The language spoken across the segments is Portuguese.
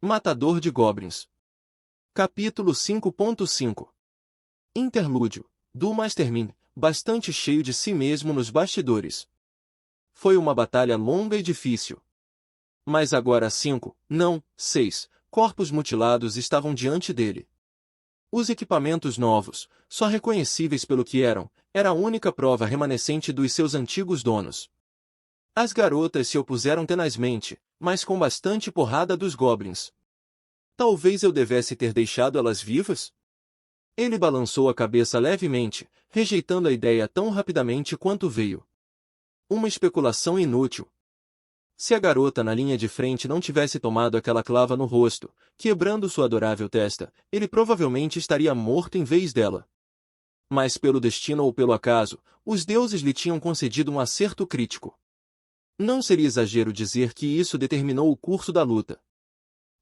Matador de Goblins. Capítulo 5.5. Interlúdio, do Mastermind, bastante cheio de si mesmo nos bastidores. Foi uma batalha longa e difícil. Mas agora 5, não, 6, corpos mutilados estavam diante dele. Os equipamentos novos, só reconhecíveis pelo que eram, era a única prova remanescente dos seus antigos donos. As garotas se opuseram tenazmente, mas com bastante porrada dos goblins. Talvez eu devesse ter deixado elas vivas? Ele balançou a cabeça levemente, rejeitando a ideia tão rapidamente quanto veio. Uma especulação inútil. Se a garota na linha de frente não tivesse tomado aquela clava no rosto, quebrando sua adorável testa, ele provavelmente estaria morto em vez dela. Mas pelo destino ou pelo acaso, os deuses lhe tinham concedido um acerto crítico. Não seria exagero dizer que isso determinou o curso da luta.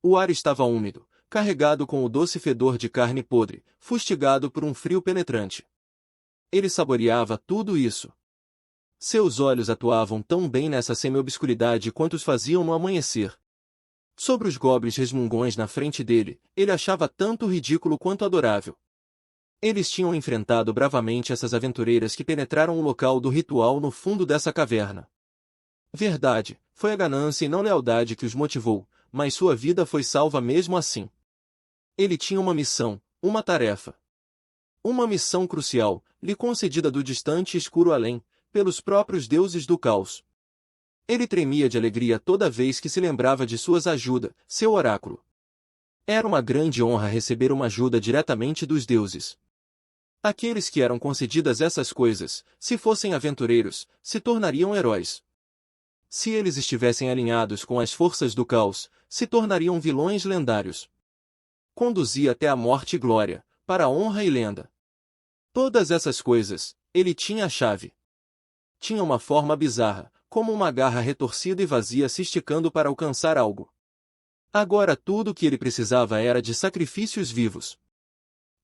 O ar estava úmido, carregado com o doce fedor de carne podre, fustigado por um frio penetrante. Ele saboreava tudo isso. Seus olhos atuavam tão bem nessa semi-obscuridade quanto os faziam no amanhecer. Sobre os goblins resmungões na frente dele, ele achava tanto ridículo quanto adorável. Eles tinham enfrentado bravamente essas aventureiras que penetraram o local do ritual no fundo dessa caverna. Verdade, foi a ganância e não lealdade que os motivou, mas sua vida foi salva mesmo assim. Ele tinha uma missão, uma tarefa. Uma missão crucial, lhe concedida do distante e escuro além, pelos próprios deuses do caos. Ele tremia de alegria toda vez que se lembrava de suas ajudas, seu oráculo. Era uma grande honra receber uma ajuda diretamente dos deuses. Aqueles que eram concedidas essas coisas, se fossem aventureiros, se tornariam heróis. Se eles estivessem alinhados com as forças do caos, se tornariam vilões lendários. Conduzia até a morte e glória, para a honra e lenda. Todas essas coisas, ele tinha a chave. Tinha uma forma bizarra, como uma garra retorcida e vazia se esticando para alcançar algo. Agora tudo o que ele precisava era de sacrifícios vivos.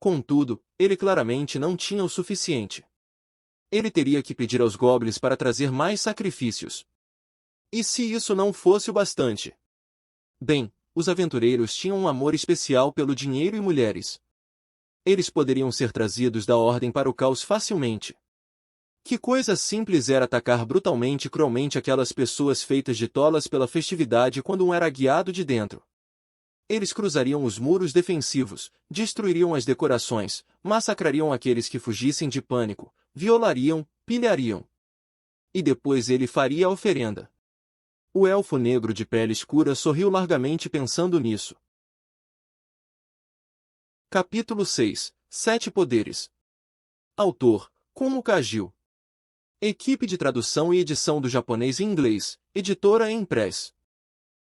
Contudo, ele claramente não tinha o suficiente. Ele teria que pedir aos goblins para trazer mais sacrifícios. E se isso não fosse o bastante? Bem, os aventureiros tinham um amor especial pelo dinheiro e mulheres. Eles poderiam ser trazidos da ordem para o caos facilmente. Que coisa simples era atacar brutalmente e cruelmente aquelas pessoas feitas de tolas pela festividade quando um era guiado de dentro. Eles cruzariam os muros defensivos, destruiriam as decorações, massacrariam aqueles que fugissem de pânico, violariam, pilhariam. E depois ele faria a oferenda. O elfo negro de pele escura sorriu largamente pensando nisso. Capítulo 6. 7 poderes. Autor, Kumo Kagil. Equipe de tradução e edição do japonês e inglês, editora Empress.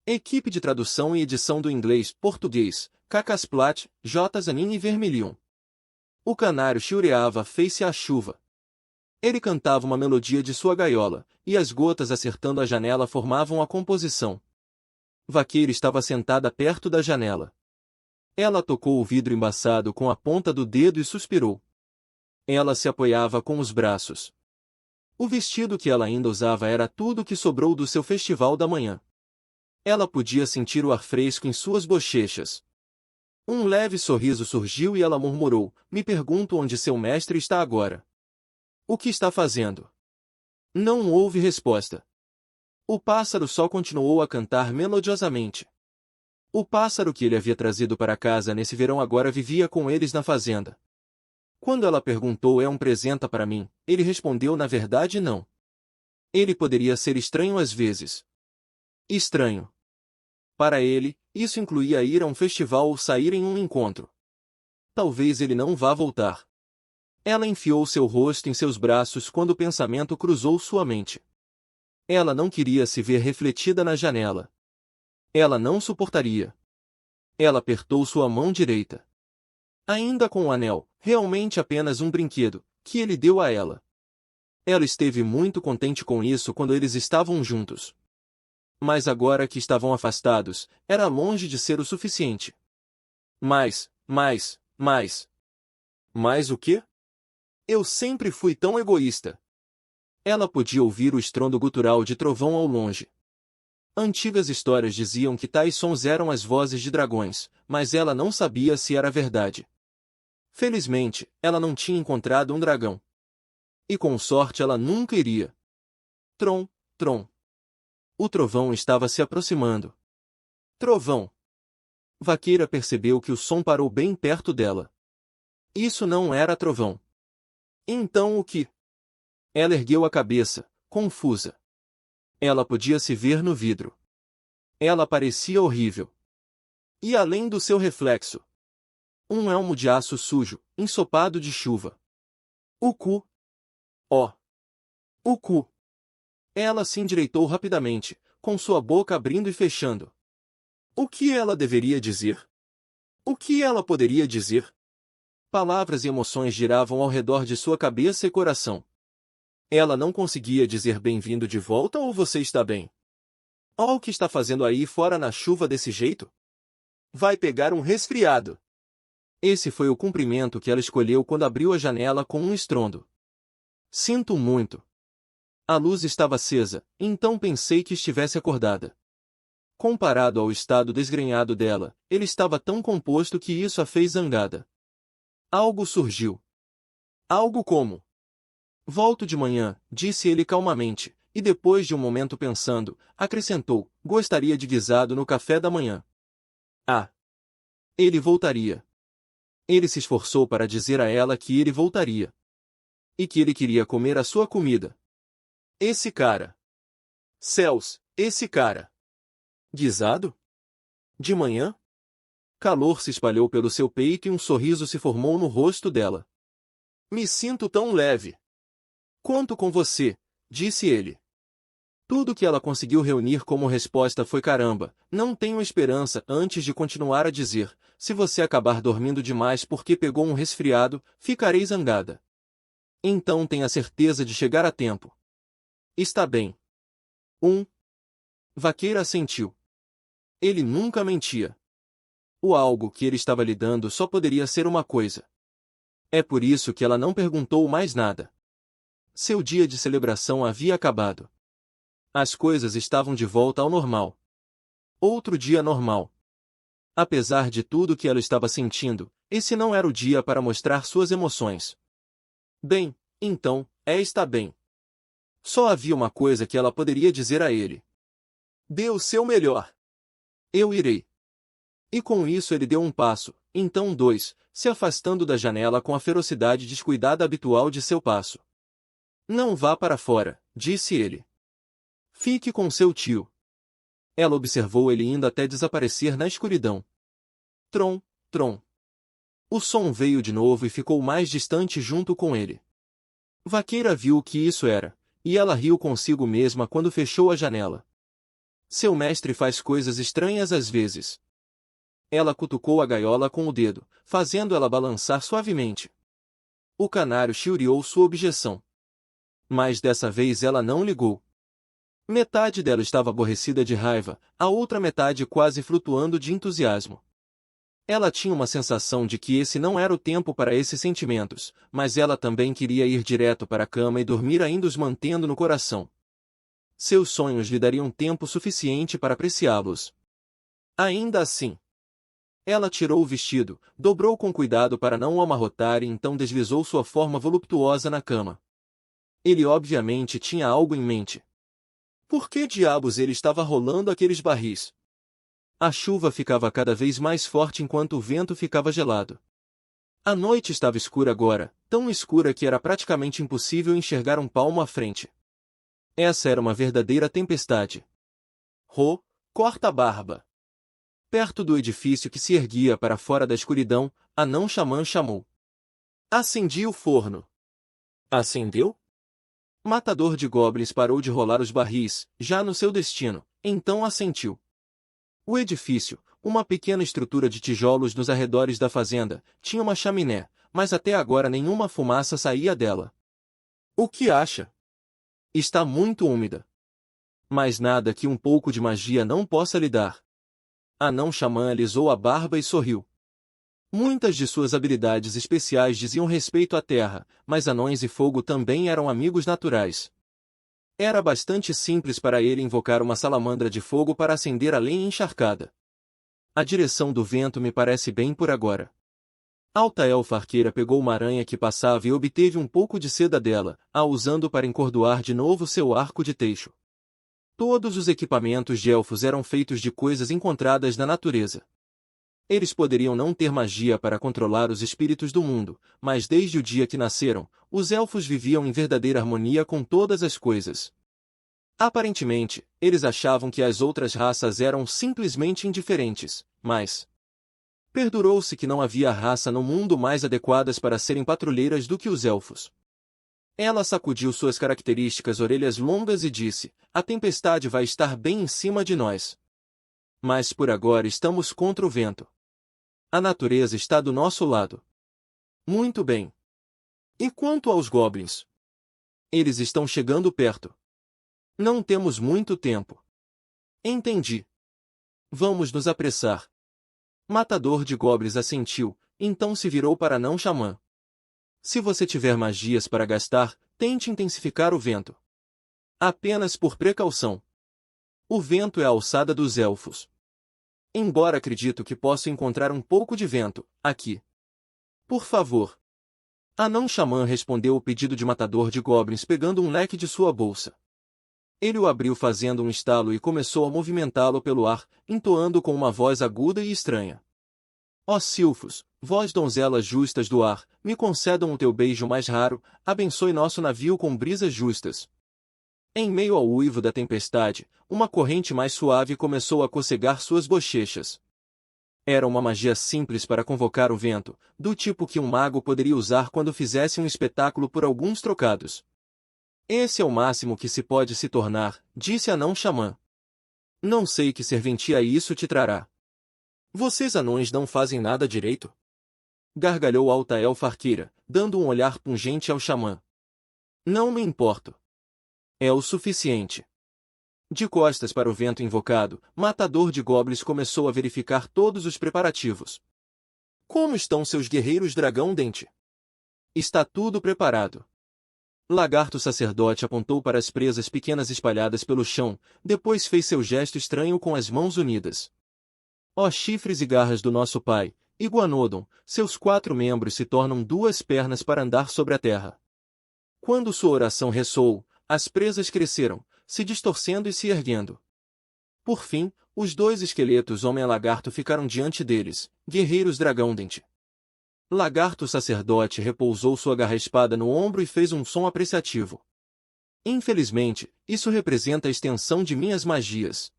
Equipe de tradução e edição do inglês-português, Cacasplat, J. Zanin e Vermilion. O canário chiureava fez-se a chuva. Ele cantava uma melodia de sua gaiola, e as gotas acertando a janela formavam a composição. Vaqueira estava sentada perto da janela. Ela tocou o vidro embaçado com a ponta do dedo e suspirou. Ela se apoiava com os braços. O vestido que ela ainda usava era tudo o que sobrou do seu festival da manhã. Ela podia sentir o ar fresco em suas bochechas. Um leve sorriso surgiu e ela murmurou: "Me pergunto onde seu mestre está agora. O que está fazendo?" Não houve resposta. O pássaro só continuou a cantar melodiosamente. O pássaro que ele havia trazido para casa nesse verão agora vivia com eles na fazenda. Quando ela perguntou: "É um presente para mim?", ele respondeu: "Na verdade não." Ele poderia ser estranho às vezes. Estranho. Para ele, isso incluía ir a um festival ou sair em um encontro. Talvez ele não vá voltar. Ela enfiou seu rosto em seus braços quando o pensamento cruzou sua mente. Ela não queria se ver refletida na janela. Ela não suportaria. Ela apertou sua mão direita. Ainda com o anel, realmente apenas um brinquedo, que ele deu a ela. Ela esteve muito contente com isso quando eles estavam juntos. Mas agora que estavam afastados, era longe de ser o suficiente. Mais o quê? Eu sempre fui tão egoísta. Ela podia ouvir o estrondo gutural de trovão ao longe. Antigas histórias diziam que tais sons eram as vozes de dragões, mas ela não sabia se era verdade. Felizmente, ela não tinha encontrado um dragão. E com sorte ela nunca iria. Trom, trom. O trovão estava se aproximando. Trovão! Vaqueira percebeu que o som parou bem perto dela. Isso não era trovão. Então o que? Ela ergueu a cabeça, confusa. Ela podia se ver no vidro. Ela parecia horrível. E além do seu reflexo, um elmo de aço sujo, ensopado de chuva. O cu. Oh! O cu! Ela se endireitou rapidamente, com sua boca abrindo e fechando. O que ela deveria dizer? O que ela poderia dizer? Palavras e emoções giravam ao redor de sua cabeça e coração. Ela não conseguia dizer bem-vindo de volta ou você está bem? Oh, o que está fazendo aí fora na chuva desse jeito? Vai pegar um resfriado. Esse foi o cumprimento que ela escolheu quando abriu a janela com um estrondo. Sinto muito. A luz estava acesa, então pensei que estivesse acordada. Comparado ao estado desgrenhado dela, ele estava tão composto que isso a fez zangada. Algo surgiu. Algo como? Volto de manhã, disse ele calmamente, e depois de um momento pensando, acrescentou, gostaria de guisado no café da manhã. Ah! Ele voltaria. Ele se esforçou para dizer a ela que ele voltaria. E que ele queria comer a sua comida. Esse cara. Céus, esse cara. Guisado? De manhã? Calor se espalhou pelo seu peito e um sorriso se formou no rosto dela. Me sinto tão leve. Conto com você, disse ele. Tudo que ela conseguiu reunir como resposta foi caramba, não tenho esperança antes de continuar a dizer, se você acabar dormindo demais porque pegou um resfriado, ficarei zangada. Então tenha certeza de chegar a tempo. Está bem. Vaqueira assentiu. Ele nunca mentia. O algo que ele estava lhe dando só poderia ser uma coisa. É por isso que ela não perguntou mais nada. Seu dia de celebração havia acabado. As coisas estavam de volta ao normal. Outro dia normal. Apesar de tudo que ela estava sentindo, esse não era o dia para mostrar suas emoções. Bem, então, está bem. Só havia uma coisa que ela poderia dizer a ele. Dê o seu melhor. Eu irei. E com isso ele deu um passo, então dois, se afastando da janela com a ferocidade descuidada habitual de seu passo. Não vá para fora, disse ele. Fique com seu tio. Ela observou ele indo até desaparecer na escuridão. Trom, trom. O som veio de novo e ficou mais distante junto com ele. Vaqueira viu o que isso era, e ela riu consigo mesma quando fechou a janela. Seu mestre faz coisas estranhas às vezes. Ela cutucou a gaiola com o dedo, fazendo ela balançar suavemente. O canário chilreou sua objeção. Mas dessa vez ela não ligou. Metade dela estava aborrecida de raiva, a outra metade quase flutuando de entusiasmo. Ela tinha uma sensação de que esse não era o tempo para esses sentimentos, mas ela também queria ir direto para a cama e dormir ainda os mantendo no coração. Seus sonhos lhe dariam tempo suficiente para apreciá-los. Ainda assim, ela tirou o vestido, dobrou com cuidado para não o amarrotar e então deslizou sua forma voluptuosa na cama. Ele obviamente tinha algo em mente. Por que diabos ele estava rolando aqueles barris? A chuva ficava cada vez mais forte enquanto o vento ficava gelado. A noite estava escura agora, tão escura que era praticamente impossível enxergar um palmo à frente. Essa era uma verdadeira tempestade. Corta a barba. Perto do edifício que se erguia para fora da escuridão, a não-xamã chamou. Acendi o forno. Acendeu? Matador de goblins parou de rolar os barris, já no seu destino, então assentiu. O edifício, uma pequena estrutura de tijolos nos arredores da fazenda, tinha uma chaminé, mas até agora nenhuma fumaça saía dela. O que acha? Está muito úmida. Mas nada que um pouco de magia não possa lhe dar. A não-xamã alisou a barba e sorriu. Muitas de suas habilidades especiais diziam respeito à terra, mas anões e fogo também eram amigos naturais. Era bastante simples para ele invocar uma salamandra de fogo para acender a lenha encharcada. A direção do vento me parece bem por agora. Alta Elfa Arqueira pegou uma aranha que passava e obteve um pouco de seda dela, a usando para encordoar de novo seu arco de teixo. Todos os equipamentos de elfos eram feitos de coisas encontradas na natureza. Eles poderiam não ter magia para controlar os espíritos do mundo, mas desde o dia que nasceram, os elfos viviam em verdadeira harmonia com todas as coisas. Aparentemente, eles achavam que as outras raças eram simplesmente indiferentes, mas perdurou-se que não havia raça no mundo mais adequadas para serem patrulheiras do que os elfos. Ela sacudiu suas características orelhas longas e disse: "A tempestade vai estar bem em cima de nós. Mas por agora estamos contra o vento. A natureza está do nosso lado." "Muito bem. E quanto aos goblins? Eles estão chegando perto. Não temos muito tempo." "Entendi. Vamos nos apressar." Matador de goblins assentiu, então se virou para Não Xamã. "Se você tiver magias para gastar, tente intensificar o vento. Apenas por precaução. O vento é a alçada dos elfos. Embora acredito que posso encontrar um pouco de vento, aqui. Por favor." A Não Xamã respondeu o pedido de Matador de goblins pegando um leque de sua bolsa. Ele o abriu fazendo um estalo e começou a movimentá-lo pelo ar, entoando com uma voz aguda e estranha: "Ó silfos, vós donzelas justas do ar, me concedam o teu beijo mais raro, abençoe nosso navio com brisas justas." Em meio ao uivo da tempestade, uma corrente mais suave começou a cocegar suas bochechas. Era uma magia simples para convocar o vento, do tipo que um mago poderia usar quando fizesse um espetáculo por alguns trocados. "Esse é o máximo que se pode se tornar", disse a Não Xamã. "Não sei que serventia isso te trará. Vocês anões não fazem nada direito?" Gargalhou Alta Elfa Arqueira, dando um olhar pungente ao xamã. "Não me importo. É o suficiente." De costas para o vento invocado, Matador de goblins começou a verificar todos os preparativos. "Como estão seus guerreiros dragão dente?" "Está tudo preparado." Lagarto sacerdote apontou para as presas pequenas espalhadas pelo chão, depois fez seu gesto estranho com as mãos unidas. "Ó chifres e garras do nosso pai, Iguanodon, seus 4 membros se tornam 2 pernas para andar sobre a terra." Quando sua oração ressoou, as presas cresceram, se distorcendo e se erguendo. Por fim, os 2 esqueletos homem-lagarto ficaram diante deles, guerreiros dragão-dente. Lagarto sacerdote repousou sua garra-espada no ombro e fez um som apreciativo. "Infelizmente, isso representa a extensão de minhas magias.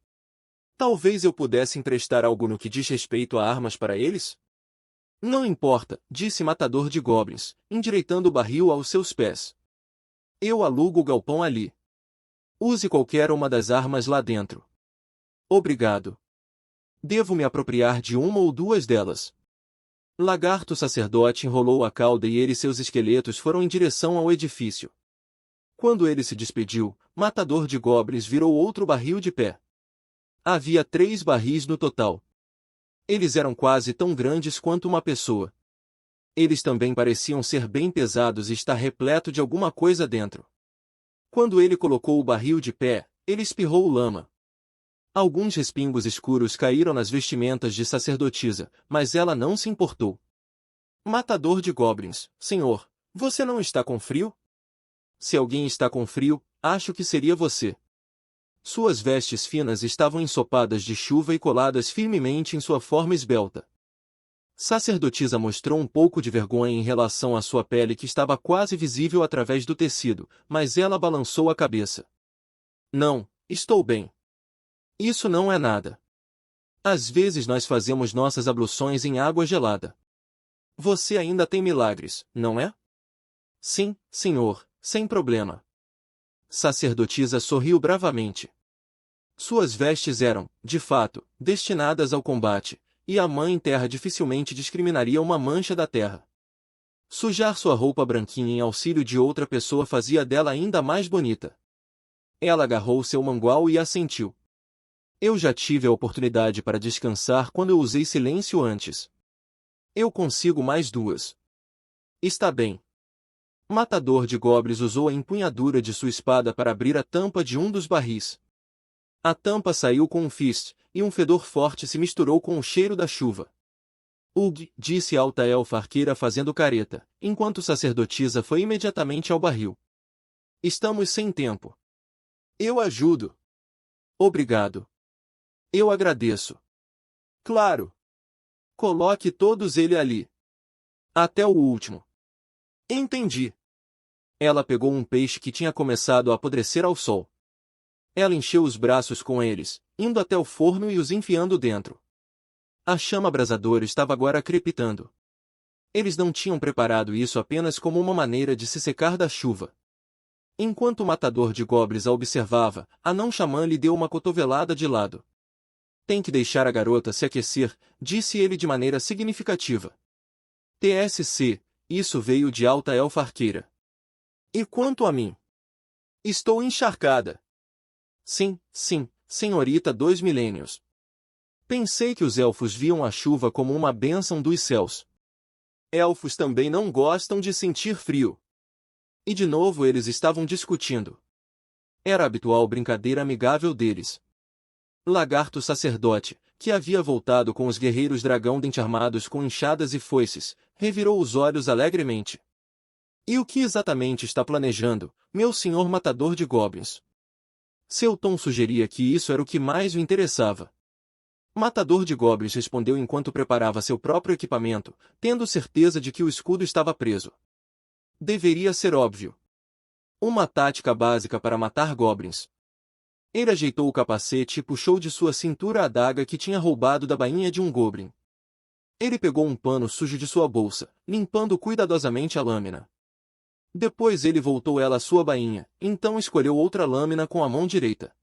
Talvez eu pudesse emprestar algo no que diz respeito a armas para eles?" "Não importa", disse Matador de goblins, endireitando o barril aos seus pés. "Eu alugo o galpão ali. Use qualquer uma das armas lá dentro." "Obrigado. Devo me apropriar de uma ou 2 delas." Lagarto sacerdote enrolou a cauda e ele e seus esqueletos foram em direção ao edifício. Quando ele se despediu, Matador de goblins virou outro barril de pé. Havia 3 barris no total. Eles eram quase tão grandes quanto uma pessoa. Eles também pareciam ser bem pesados e estar repleto de alguma coisa dentro. Quando ele colocou o barril de pé, ele espirrou lama. Alguns respingos escuros caíram nas vestimentas de sacerdotisa, mas ela não se importou. "Matador de goblins, senhor, você não está com frio?" "Se alguém está com frio, acho que seria você." Suas vestes finas estavam ensopadas de chuva e coladas firmemente em sua forma esbelta. Sacerdotisa mostrou um pouco de vergonha em relação à sua pele que estava quase visível através do tecido, mas ela balançou a cabeça. "Não, estou bem. Isso não é nada. Às vezes nós fazemos nossas abluções em água gelada. Você ainda tem milagres, não é?" "Sim, senhor, sem problema." Sacerdotisa sorriu bravamente. Suas vestes eram, de fato, destinadas ao combate, e a Mãe Terra dificilmente discriminaria uma mancha da terra. Sujar sua roupa branquinha em auxílio de outra pessoa fazia dela ainda mais bonita. Ela agarrou seu mangual e assentiu. "Eu já tive a oportunidade para descansar quando eu usei silêncio antes. Eu consigo mais 2. Está bem." Matador de Goblins usou a empunhadura de sua espada para abrir a tampa de um dos barris. A tampa saiu com um fist, e um fedor forte se misturou com o cheiro da chuva. Ugh, disse a alta elfa arqueira fazendo careta, enquanto sacerdotisa foi imediatamente ao barril. Estamos sem tempo. Eu ajudo. Obrigado. Eu agradeço. Claro. Coloque todos ele ali. Até o último. Entendi. Ela pegou um peixe que tinha começado a apodrecer ao sol. Ela encheu os braços com eles, indo até o forno e os enfiando dentro. A chama abrasadora estava agora crepitando. Eles não tinham preparado isso apenas como uma maneira de se secar da chuva. Enquanto o matador de goblins a observava, a não-xamã lhe deu uma cotovelada de lado. Tem que deixar a garota se aquecer, disse ele de maneira significativa. TSC, isso veio de alta elfa arqueira. E quanto a mim? Estou encharcada. Sim, senhorita 2 milênios. Pensei que os elfos viam a chuva como uma bênção dos céus. Elfos também não gostam de sentir frio. E de novo eles estavam discutindo. Era a habitual brincadeira amigável deles. Lagarto sacerdote, que havia voltado com os guerreiros dragão dente armados com enxadas e foices, revirou os olhos alegremente. E o que exatamente está planejando, meu senhor matador de goblins? Seu tom sugeria que isso era o que mais o interessava. Matador de goblins respondeu enquanto preparava seu próprio equipamento, tendo certeza de que o escudo estava preso. Deveria ser óbvio. Uma tática básica para matar goblins. Ele ajeitou o capacete e puxou de sua cintura a adaga que tinha roubado da bainha de um goblin. Ele pegou um pano sujo de sua bolsa, limpando cuidadosamente a lâmina. Depois ele voltou ela à sua bainha, então escolheu outra lâmina com a mão direita.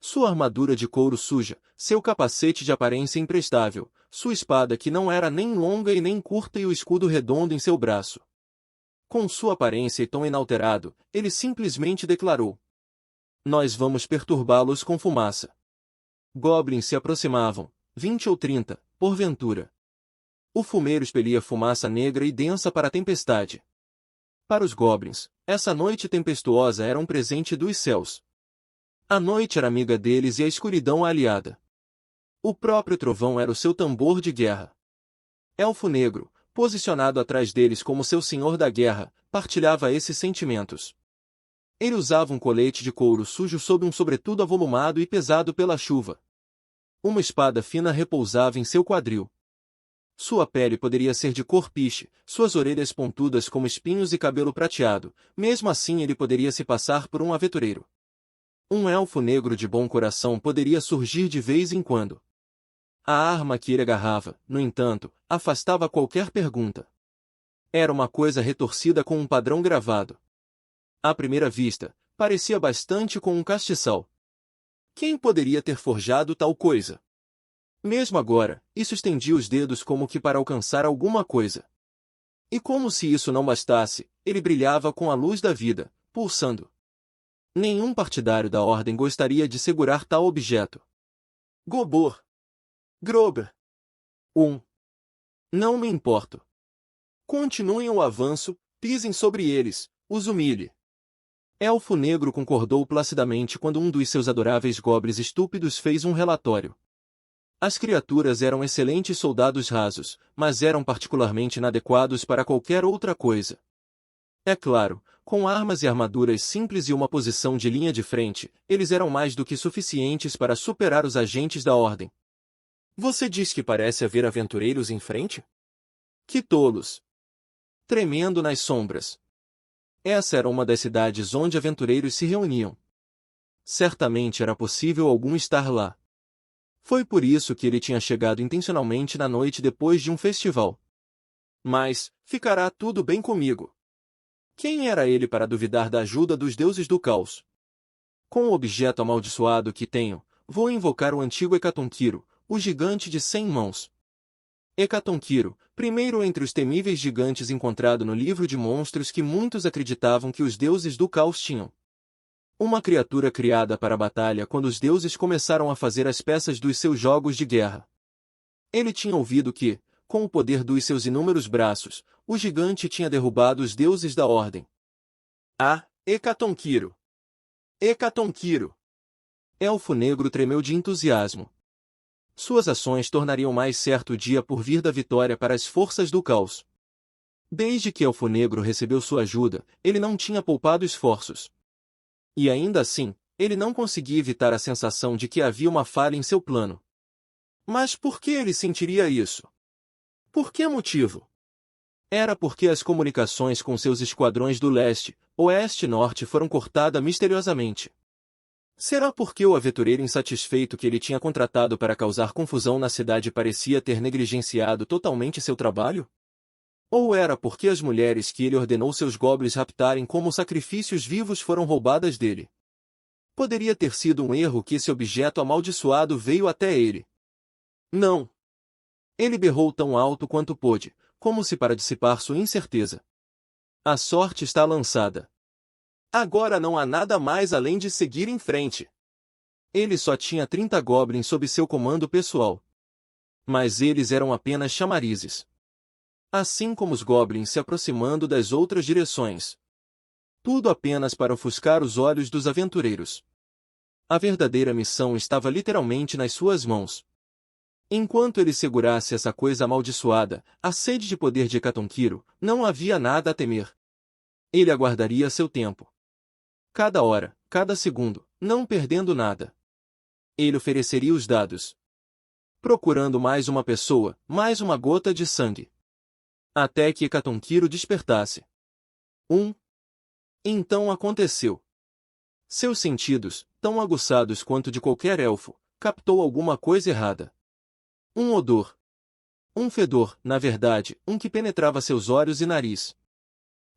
Sua armadura de couro suja, seu capacete de aparência imprestável, sua espada que não era nem longa e nem curta e o escudo redondo em seu braço. Com sua aparência e tom inalterado, ele simplesmente declarou: nós vamos perturbá-los com fumaça. Goblins se aproximavam, 20 ou 30, porventura. O fumeiro expelia fumaça negra e densa para a tempestade. Para os goblins, essa noite tempestuosa era um presente dos céus. A noite era amiga deles e a escuridão a aliada. O próprio trovão era o seu tambor de guerra. Elfo Negro, posicionado atrás deles como seu senhor da guerra, partilhava esses sentimentos. Ele usava um colete de couro sujo sob um sobretudo avolumado e pesado pela chuva. Uma espada fina repousava em seu quadril. Sua pele poderia ser de cor piche, suas orelhas pontudas como espinhos e cabelo prateado, mesmo assim ele poderia se passar por um aventureiro. Um elfo negro de bom coração poderia surgir de vez em quando. A arma que ele agarrava, no entanto, afastava qualquer pergunta. Era uma coisa retorcida com um padrão gravado. À primeira vista, parecia bastante com um castiçal. Quem poderia ter forjado tal coisa? Mesmo agora, isso estendia os dedos como que para alcançar alguma coisa. E como se isso não bastasse, ele brilhava com a luz da vida, pulsando. Nenhum partidário da ordem gostaria de segurar tal objeto. Gobor. Grober. Não me importo. Continuem o avanço, pisem sobre eles, os humilhe. Elfo Negro concordou placidamente quando um dos seus adoráveis goblins estúpidos fez um relatório. As criaturas eram excelentes soldados rasos, mas eram particularmente inadequados para qualquer outra coisa. É claro, com armas e armaduras simples e uma posição de linha de frente, eles eram mais do que suficientes para superar os agentes da ordem. Você diz que parece haver aventureiros em frente? Que tolos! Tremendo nas sombras. Essa era uma das cidades onde aventureiros se reuniam. Certamente era possível algum estar lá. Foi por isso que ele tinha chegado intencionalmente na noite depois de um festival. Mas, ficará tudo bem comigo. Quem era ele para duvidar da ajuda dos deuses do caos? Com o objeto amaldiçoado que tenho, vou invocar o antigo Hecatonquiro, o gigante de 100 mãos. Hecatonquiro, primeiro entre os temíveis gigantes encontrado no livro de monstros que muitos acreditavam que os deuses do caos tinham. Uma criatura criada para a batalha quando os deuses começaram a fazer as peças dos seus jogos de guerra. Ele tinha ouvido que, com o poder dos seus inúmeros braços, O gigante tinha derrubado os deuses da ordem. Ah, Hecatonquiro! Hecatonquiro! Elfo Negro tremeu de entusiasmo. Suas ações tornariam mais certo o dia por vir da vitória para as forças do caos. Desde que Elfo Negro recebeu sua ajuda, ele não tinha poupado esforços. E ainda assim, ele não conseguia evitar a sensação de que havia uma falha em seu plano. Mas por que ele sentiria isso? Por que motivo? Era porque as comunicações com seus esquadrões do leste, oeste e norte foram cortadas misteriosamente. Será porque o aventureiro insatisfeito que ele tinha contratado para causar confusão na cidade parecia ter negligenciado totalmente seu trabalho? Ou era porque as mulheres que ele ordenou seus goblins raptarem como sacrifícios vivos foram roubadas dele? Poderia ter sido um erro que esse objeto amaldiçoado veio até ele. Não! Ele berrou tão alto quanto pôde, como se para dissipar sua incerteza. A sorte está lançada. Agora não há nada mais além de seguir em frente. Ele só tinha 30 goblins sob seu comando pessoal. Mas eles eram apenas chamarizes. Assim como os goblins se aproximando das outras direções. Tudo apenas para ofuscar os olhos dos aventureiros. A verdadeira missão estava literalmente nas suas mãos. Enquanto ele segurasse essa coisa amaldiçoada, a sede de poder de Hecatonquiro, não havia nada a temer. Ele aguardaria seu tempo. Cada hora, cada segundo, não perdendo nada. Ele ofereceria os dados. Procurando mais uma pessoa, mais uma gota de sangue. Até que Hecatonquiro despertasse. Então aconteceu. Seus sentidos, tão aguçados quanto de qualquer elfo, captou alguma coisa errada. Um odor. Um fedor, na verdade, um que penetrava seus olhos e nariz.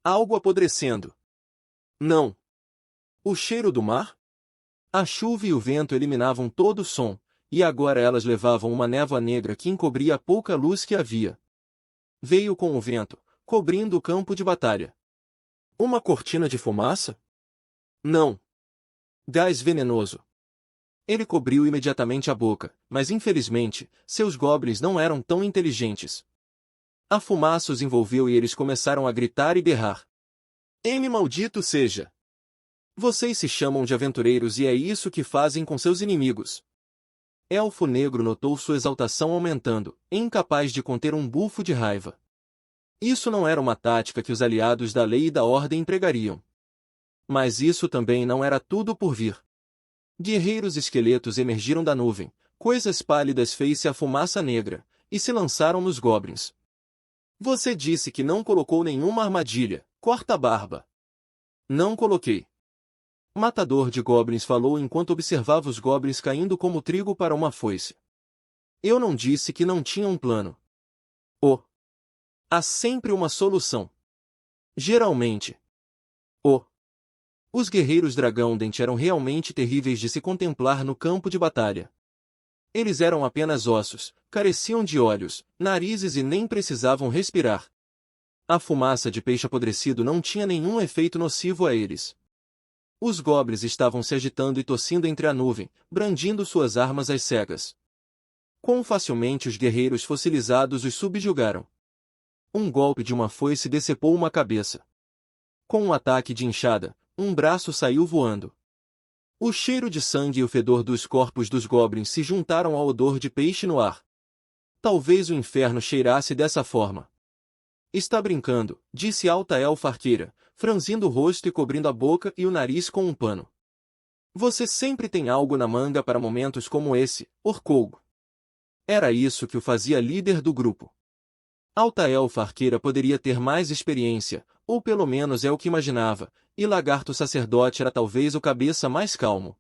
Algo apodrecendo. Não. O cheiro do mar? A chuva e o vento eliminavam todo o som, e agora elas levavam uma névoa negra que encobria a pouca luz que havia. Veio com o vento, cobrindo o campo de batalha. Uma cortina de fumaça? Não. Gás venenoso. Ele cobriu imediatamente a boca, mas infelizmente, seus goblins não eram tão inteligentes. A fumaça os envolveu e eles começaram a gritar e berrar. M maldito seja! Vocês se chamam de aventureiros e é isso que fazem com seus inimigos. Elfo Negro notou sua exaltação aumentando, incapaz de conter um bufo de raiva. Isso não era uma tática que os aliados da lei e da ordem empregariam. Mas isso também não era tudo por vir. Guerreiros esqueletos emergiram da nuvem, coisas pálidas fez-se a fumaça negra, e se lançaram nos goblins. Você disse que não colocou nenhuma armadilha, corta a barba. Não coloquei. Matador de goblins falou enquanto observava os goblins caindo como trigo para uma foice. Eu não disse que não tinha um plano. Há sempre uma solução. Geralmente. Os guerreiros dragão-dente eram realmente terríveis de se contemplar no campo de batalha. Eles eram apenas ossos, careciam de olhos, narizes e nem precisavam respirar. A fumaça de peixe apodrecido não tinha nenhum efeito nocivo a eles. Os goblins estavam se agitando e tossindo entre a nuvem, brandindo suas armas às cegas. Quão facilmente os guerreiros fossilizados os subjugaram. Um golpe de uma foice decepou uma cabeça. Com um ataque de enxada, um braço saiu voando. O cheiro de sangue e o fedor dos corpos dos goblins se juntaram ao odor de peixe no ar. Talvez o inferno cheirasse dessa forma. Está brincando, disse Alta Elfa Arqueira, franzindo o rosto e cobrindo a boca e o nariz com um pano. Você sempre tem algo na manga para momentos como esse, Orcolgo. Era isso que o fazia líder do grupo. Alta Elfa Arqueira poderia ter mais experiência, ou pelo menos é o que imaginava, e Lagarto Sacerdote era talvez o cabeça mais calmo.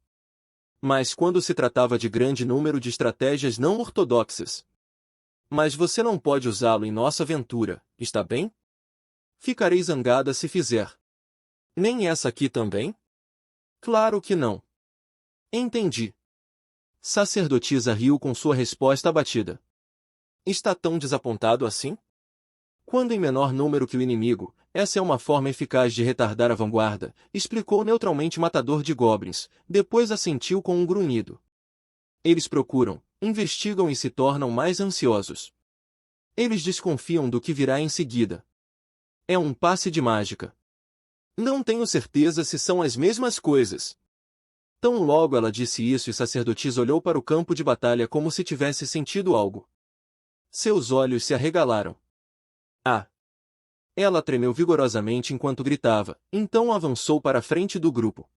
Mas quando se tratava de grande número de estratégias não ortodoxas. Mas você não pode usá-lo em nossa aventura, está bem? Ficarei zangada se fizer. Nem essa aqui também? Claro que não. Entendi. Sacerdotisa riu com sua resposta abatida. Está tão desapontado assim? Quando em menor número que o inimigo, essa é uma forma eficaz de retardar a vanguarda, explicou neutralmente o matador de goblins, depois assentiu com um grunhido. Eles procuram, investigam e se tornam mais ansiosos. Eles desconfiam do que virá em seguida. É um passe de mágica. Não tenho certeza se são as mesmas coisas. Tão logo ela disse isso e sacerdotisa olhou para o campo de batalha como se tivesse sentido algo. Seus olhos se arregalaram. Ah! Ela tremeu vigorosamente enquanto gritava, então avançou para a frente do grupo.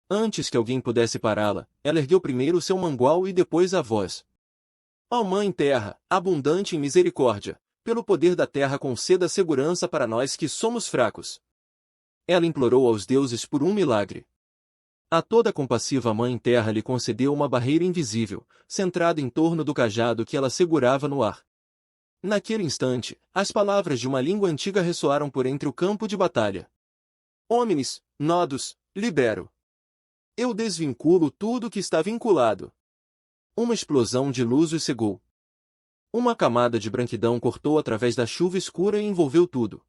Antes que alguém pudesse pará-la, ela ergueu primeiro seu mangual e depois a voz. Ó Mãe Terra, abundante em misericórdia, pelo poder da terra conceda segurança para nós que somos fracos. Ela implorou aos deuses por um milagre. A toda compassiva Mãe Terra lhe concedeu uma barreira invisível, centrada em torno do cajado que ela segurava no ar. Naquele instante, as palavras de uma língua antiga ressoaram por entre o campo de batalha. Homines, nodos, libero. Eu desvinculo tudo que está vinculado. Uma explosão de luz os cegou. Uma camada de branquidão cortou através da chuva escura e envolveu tudo.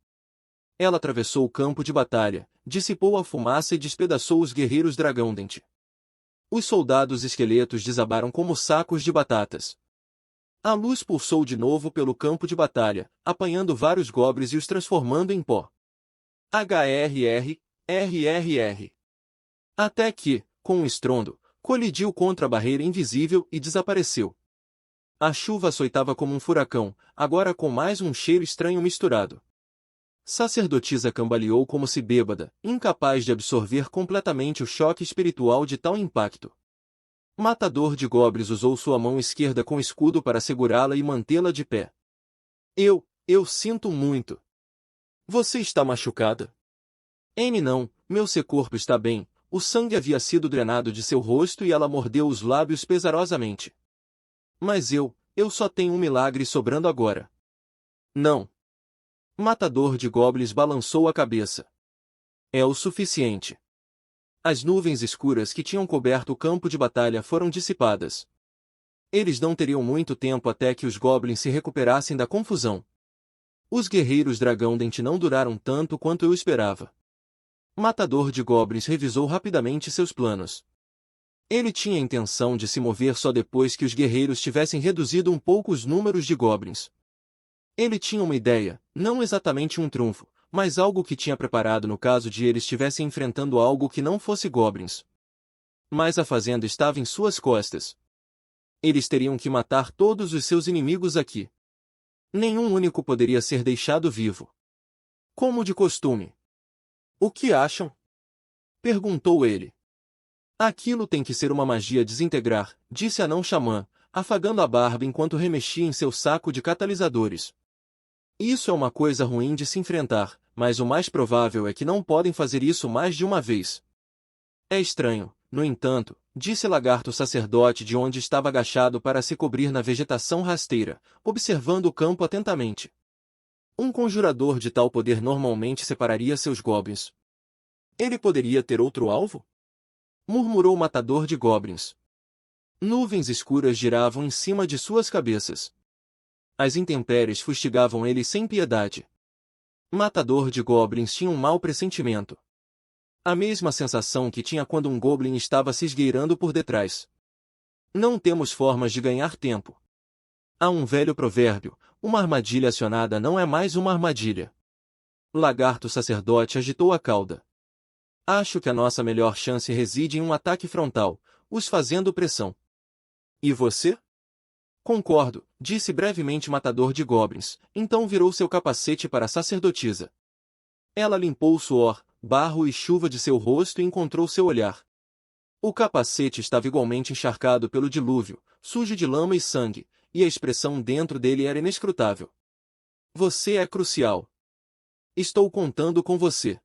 Ela atravessou o campo de batalha, dissipou a fumaça e despedaçou os guerreiros dragão-dente. Os soldados esqueletos desabaram como sacos de batatas. A luz pulsou de novo pelo campo de batalha, apanhando vários goblins e os transformando em pó. HRR, RRR. Até que, com um estrondo, colidiu contra a barreira invisível e desapareceu. A chuva açoitava como um furacão, agora com mais um cheiro estranho misturado. Sacerdotisa cambaleou como se bêbada, incapaz de absorver completamente o choque espiritual de tal impacto. Matador de goblins usou sua mão esquerda com escudo para segurá-la e mantê-la de pé. Eu sinto muito. Você está machucada? Não, meu seu corpo está bem. O sangue havia sido drenado de seu rosto e ela mordeu os lábios pesarosamente. Mas eu só tenho um milagre sobrando agora. Não. Matador de goblins balançou a cabeça. É o suficiente. As nuvens escuras que tinham coberto o campo de batalha foram dissipadas. Eles não teriam muito tempo até que os goblins se recuperassem da confusão. Os guerreiros dragão-dente não duraram tanto quanto eu esperava. Matador de goblins revisou rapidamente seus planos. Ele tinha a intenção de se mover só depois que os guerreiros tivessem reduzido um pouco os números de goblins. Ele tinha uma ideia, não exatamente um trunfo, mas algo que tinha preparado no caso de eles estivessem enfrentando algo que não fosse goblins. Mas a fazenda estava em suas costas. Eles teriam que matar todos os seus inimigos aqui. Nenhum único poderia ser deixado vivo. Como de costume. O que acham? Perguntou ele. Aquilo tem que ser uma magia desintegrar, disse a não-xamã, afagando a barba enquanto remexia em seu saco de catalisadores. Isso é uma coisa ruim de se enfrentar, mas o mais provável é que não podem fazer isso mais de uma vez. É estranho, no entanto, disse Lagarto sacerdote de onde estava agachado para se cobrir na vegetação rasteira, observando o campo atentamente. Um conjurador de tal poder normalmente separaria seus goblins. Ele poderia ter outro alvo? Murmurou o matador de goblins. Nuvens escuras giravam em cima de suas cabeças. As intempéries fustigavam ele sem piedade. Matador de goblins tinha um mau pressentimento. A mesma sensação que tinha quando um goblin estava se esgueirando por detrás. Não temos formas de ganhar tempo. Há um velho provérbio, uma armadilha acionada não é mais uma armadilha. Lagarto sacerdote agitou a cauda. Acho que a nossa melhor chance reside em um ataque frontal, os fazendo pressão. E você? Concordo, disse brevemente Matador de goblins, então virou seu capacete para a sacerdotisa. Ela limpou o suor, barro e chuva de seu rosto e encontrou seu olhar. O capacete estava igualmente encharcado pelo dilúvio, sujo de lama e sangue, e a expressão dentro dele era inescrutável. Você é crucial. Estou contando com você.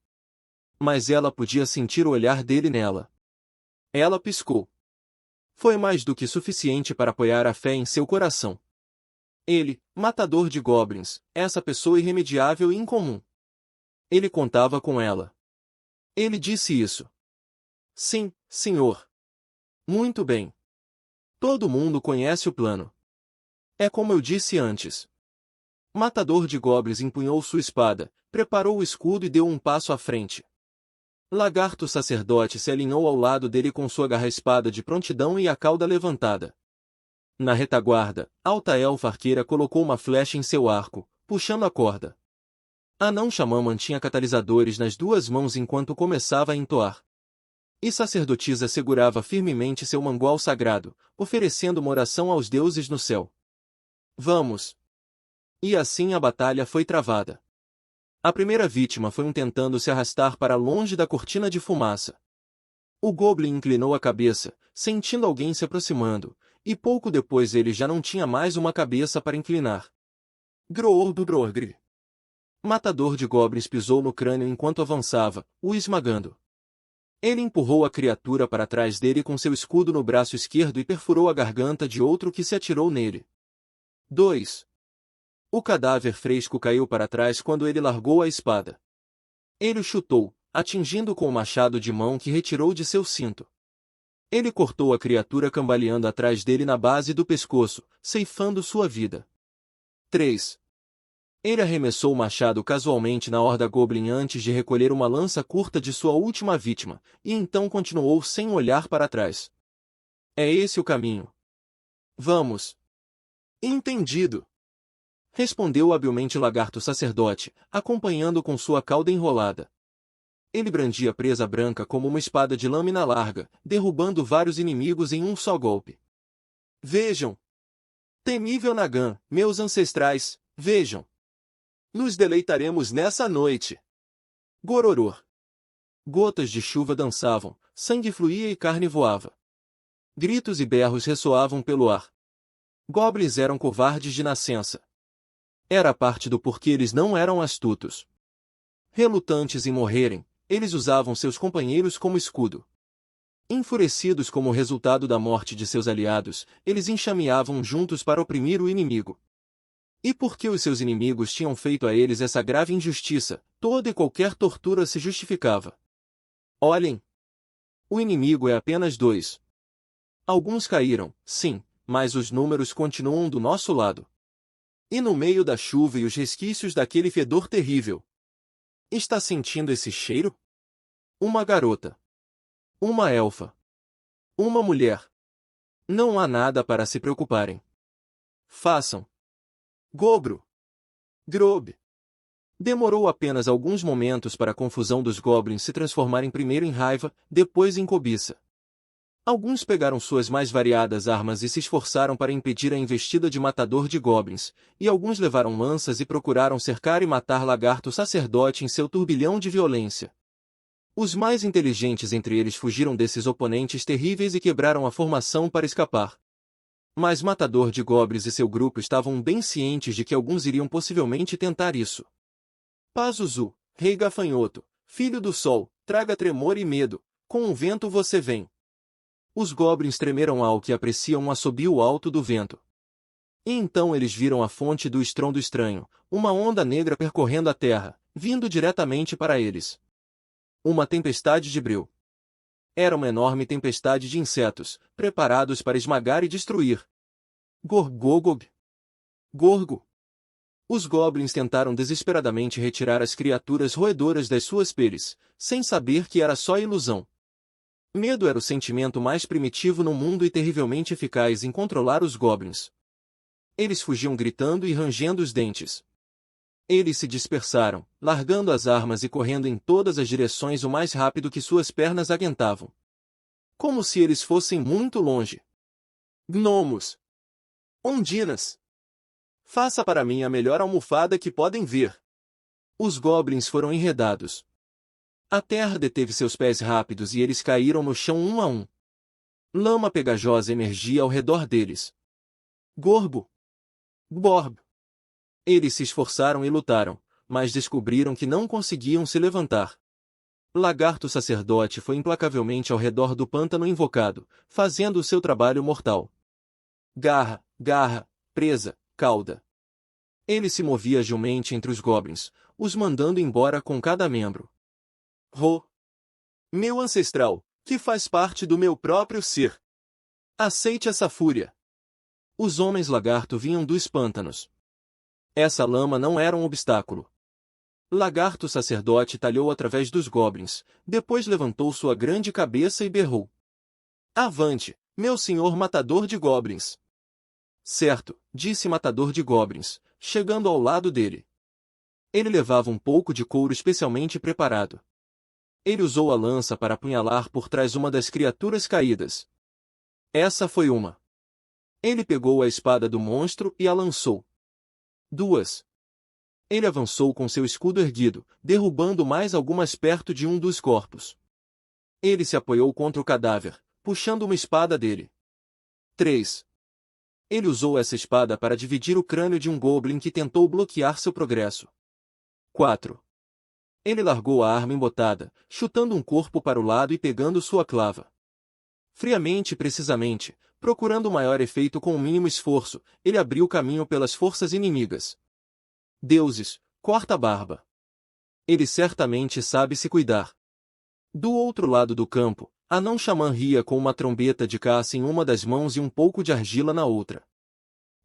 Mas ela podia sentir o olhar dele nela. Ela piscou. Foi mais do que suficiente para apoiar a fé em seu coração. Ele, matador de goblins, essa pessoa irremediável e incomum. Ele contava com ela. Ele disse isso. Sim, senhor. Muito bem. Todo mundo conhece o plano. É como eu disse antes. Matador de goblins empunhou sua espada, preparou o escudo e deu um passo à frente. Lagarto sacerdote se alinhou ao lado dele com sua garra-espada de prontidão e a cauda levantada. Na retaguarda, alta elfa arqueira colocou uma flecha em seu arco, puxando a corda. Anão Xamã mantinha catalisadores nas duas mãos enquanto começava a entoar. E sacerdotisa segurava firmemente seu mangual sagrado, oferecendo uma oração aos deuses no céu. Vamos! E assim a batalha foi travada. A primeira vítima foi um tentando se arrastar para longe da cortina de fumaça. O Goblin inclinou a cabeça, sentindo alguém se aproximando, e pouco depois ele já não tinha mais uma cabeça para inclinar. Grogri. Matador de Goblins pisou no crânio enquanto avançava, o esmagando. Ele empurrou a criatura para trás dele com seu escudo no braço esquerdo e perfurou a garganta de outro que se atirou nele. 2. O cadáver fresco caiu para trás quando ele largou a espada. Ele o chutou, atingindo com o machado de mão que retirou de seu cinto. Ele cortou a criatura cambaleando atrás dele na base do pescoço, ceifando sua vida. 3. Ele arremessou o machado casualmente na horda Goblin antes de recolher uma lança curta de sua última vítima, e então continuou sem olhar para trás. É esse o caminho. Vamos. Entendido. Respondeu habilmente o lagarto sacerdote, acompanhando com sua cauda enrolada. Ele brandia a presa branca como uma espada de lâmina larga, derrubando vários inimigos em um só golpe. Vejam! Temível Nagan, meus ancestrais, vejam! Nos deleitaremos nessa noite! Gororô! Gotas de chuva dançavam, sangue fluía e carne voava. Gritos e berros ressoavam pelo ar. Goblins eram covardes de nascença. Era parte do porquê eles não eram astutos. Relutantes em morrerem, eles usavam seus companheiros como escudo. Enfurecidos como resultado da morte de seus aliados, eles enxameavam juntos para oprimir o inimigo. E porque os seus inimigos tinham feito a eles essa grave injustiça, toda e qualquer tortura se justificava. Olhem! O inimigo é apenas 2. Alguns caíram, sim, mas os números continuam do nosso lado. E no meio da chuva e os resquícios daquele fedor terrível. Está sentindo esse cheiro? Uma garota. Uma elfa. Uma mulher. Não há nada para se preocuparem. Façam. Gogro. Grob. Demorou apenas alguns momentos para a confusão dos goblins se transformarem primeiro em raiva, depois em cobiça. Alguns pegaram suas mais variadas armas e se esforçaram para impedir a investida de matador de goblins, e alguns levaram lanças e procuraram cercar e matar lagarto sacerdote em seu turbilhão de violência. Os mais inteligentes entre eles fugiram desses oponentes terríveis e quebraram a formação para escapar. Mas Matador de Goblins e seu grupo estavam bem cientes de que alguns iriam possivelmente tentar isso. Pazuzu, rei gafanhoto, filho do sol, traga tremor e medo, com um vento você vem. Os goblins tremeram ao que apreciam um assobio alto do vento. E então eles viram a fonte do estrondo estranho, uma onda negra percorrendo a terra, vindo diretamente para eles. Uma tempestade de breu. Era uma enorme tempestade de insetos, preparados para esmagar e destruir. Gorgogob. Gorgo. Os goblins tentaram desesperadamente retirar as criaturas roedoras das suas peles, sem saber que era só ilusão. Medo era o sentimento mais primitivo no mundo e terrivelmente eficaz em controlar os goblins. Eles fugiam gritando e rangendo os dentes. Eles se dispersaram, largando as armas e correndo em todas as direções o mais rápido que suas pernas aguentavam. Como se eles fossem muito longe. Gnomos! Ondinas! Faça para mim a melhor almofada que podem ver. Os goblins foram enredados. A terra deteve seus pés rápidos e eles caíram no chão um a um. Lama pegajosa emergia ao redor deles. Gorbo! Borb! Eles se esforçaram e lutaram, mas descobriram que não conseguiam se levantar. Lagarto sacerdote foi implacavelmente ao redor do pântano invocado, fazendo o seu trabalho mortal. Garra, garra, presa, cauda. Ele se movia agilmente entre os goblins, os mandando embora com cada membro. Ro! Meu ancestral, que faz parte do meu próprio ser. Aceite essa fúria. Os homens lagarto vinham dos pântanos. Essa lama não era um obstáculo. Lagarto sacerdote talhou através dos goblins, depois levantou sua grande cabeça e berrou. Avante, meu senhor matador de goblins! Certo, disse Matador de Goblins, chegando ao lado dele. Ele levava um pouco de couro especialmente preparado. Ele usou a lança para apunhalar por trás uma das criaturas caídas. Essa foi uma. Ele pegou a espada do monstro e a lançou. 2. Ele avançou com seu escudo erguido, derrubando mais algumas perto de um dos corpos. Ele se apoiou contra o cadáver, puxando uma espada dele. 3. Ele usou essa espada para dividir o crânio de um goblin que tentou bloquear seu progresso. 4. Ele largou a arma embotada, chutando um corpo para o lado e pegando sua clava. Friamente e precisamente, procurando maior efeito com o mínimo esforço, ele abriu caminho pelas forças inimigas. Deuses, corta a barba. Ele certamente sabe se cuidar. Do outro lado do campo, Anão Xamã ria com uma trombeta de caça em uma das mãos e um pouco de argila na outra.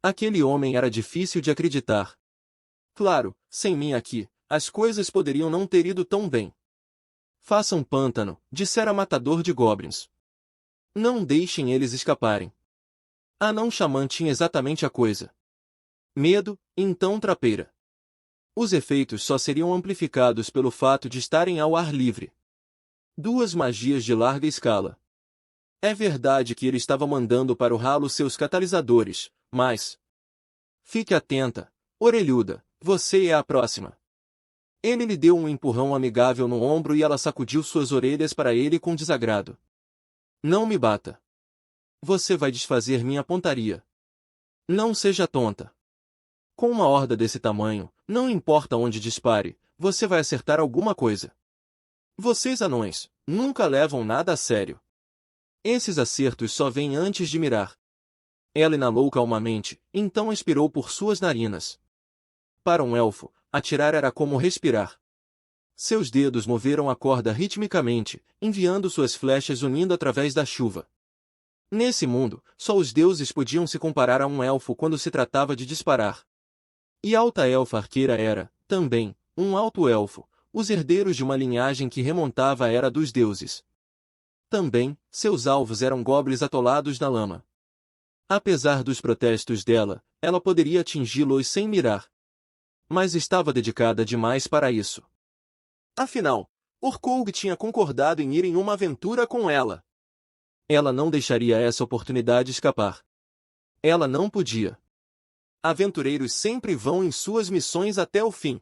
Aquele homem era difícil de acreditar. Claro, sem mim aqui, as coisas poderiam não ter ido tão bem. Façam um pântano, dissera Matador de Goblins. Não deixem eles escaparem. Anão Xamã tinha exatamente a coisa. Medo, então trapeira. Os efeitos só seriam amplificados pelo fato de estarem ao ar livre. 2 magias de larga escala. É verdade que ele estava mandando para o ralo seus catalisadores, mas... Fique atenta, orelhuda, você é a próxima. Ele lhe deu um empurrão amigável no ombro e ela sacudiu suas orelhas para ele com desagrado. Não me bata. Você vai desfazer minha pontaria. Não seja tonta. Com uma horda desse tamanho, não importa onde dispare, você vai acertar alguma coisa. Vocês anões, nunca levam nada a sério. Esses acertos só vêm antes de mirar. Ela inalou calmamente, então expirou por suas narinas. Para um elfo, atirar era como respirar. Seus dedos moveram a corda ritmicamente, enviando suas flechas unindo através da chuva. Nesse mundo, só os deuses podiam se comparar a um elfo quando se tratava de disparar. E a alta elfa arqueira era, também, um alto elfo, os herdeiros de uma linhagem que remontava à era dos deuses. Também, seus alvos eram goblins atolados na lama. Apesar dos protestos dela, ela poderia atingi-los sem mirar. Mas estava dedicada demais para isso. Afinal, Orkoug tinha concordado em ir em uma aventura com ela. Ela não deixaria essa oportunidade escapar. Ela não podia. Aventureiros sempre vão em suas missões até o fim.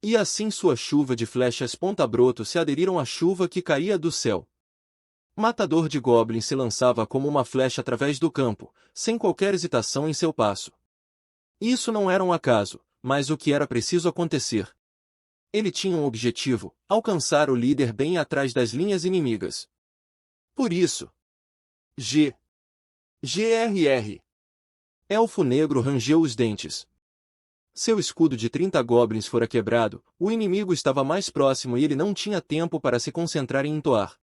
E assim sua chuva de flechas ponta-broto se aderiram à chuva que caía do céu. Matador de Goblins se lançava como uma flecha através do campo, sem qualquer hesitação em seu passo. Isso não era um acaso, mas o que era preciso acontecer. Ele tinha um objetivo, alcançar o líder bem atrás das linhas inimigas. Por isso, GRR. Elfo Negro rangeu os dentes. Seu escudo de 30 goblins fora quebrado, o inimigo estava mais próximo e ele não tinha tempo para se concentrar em entoar.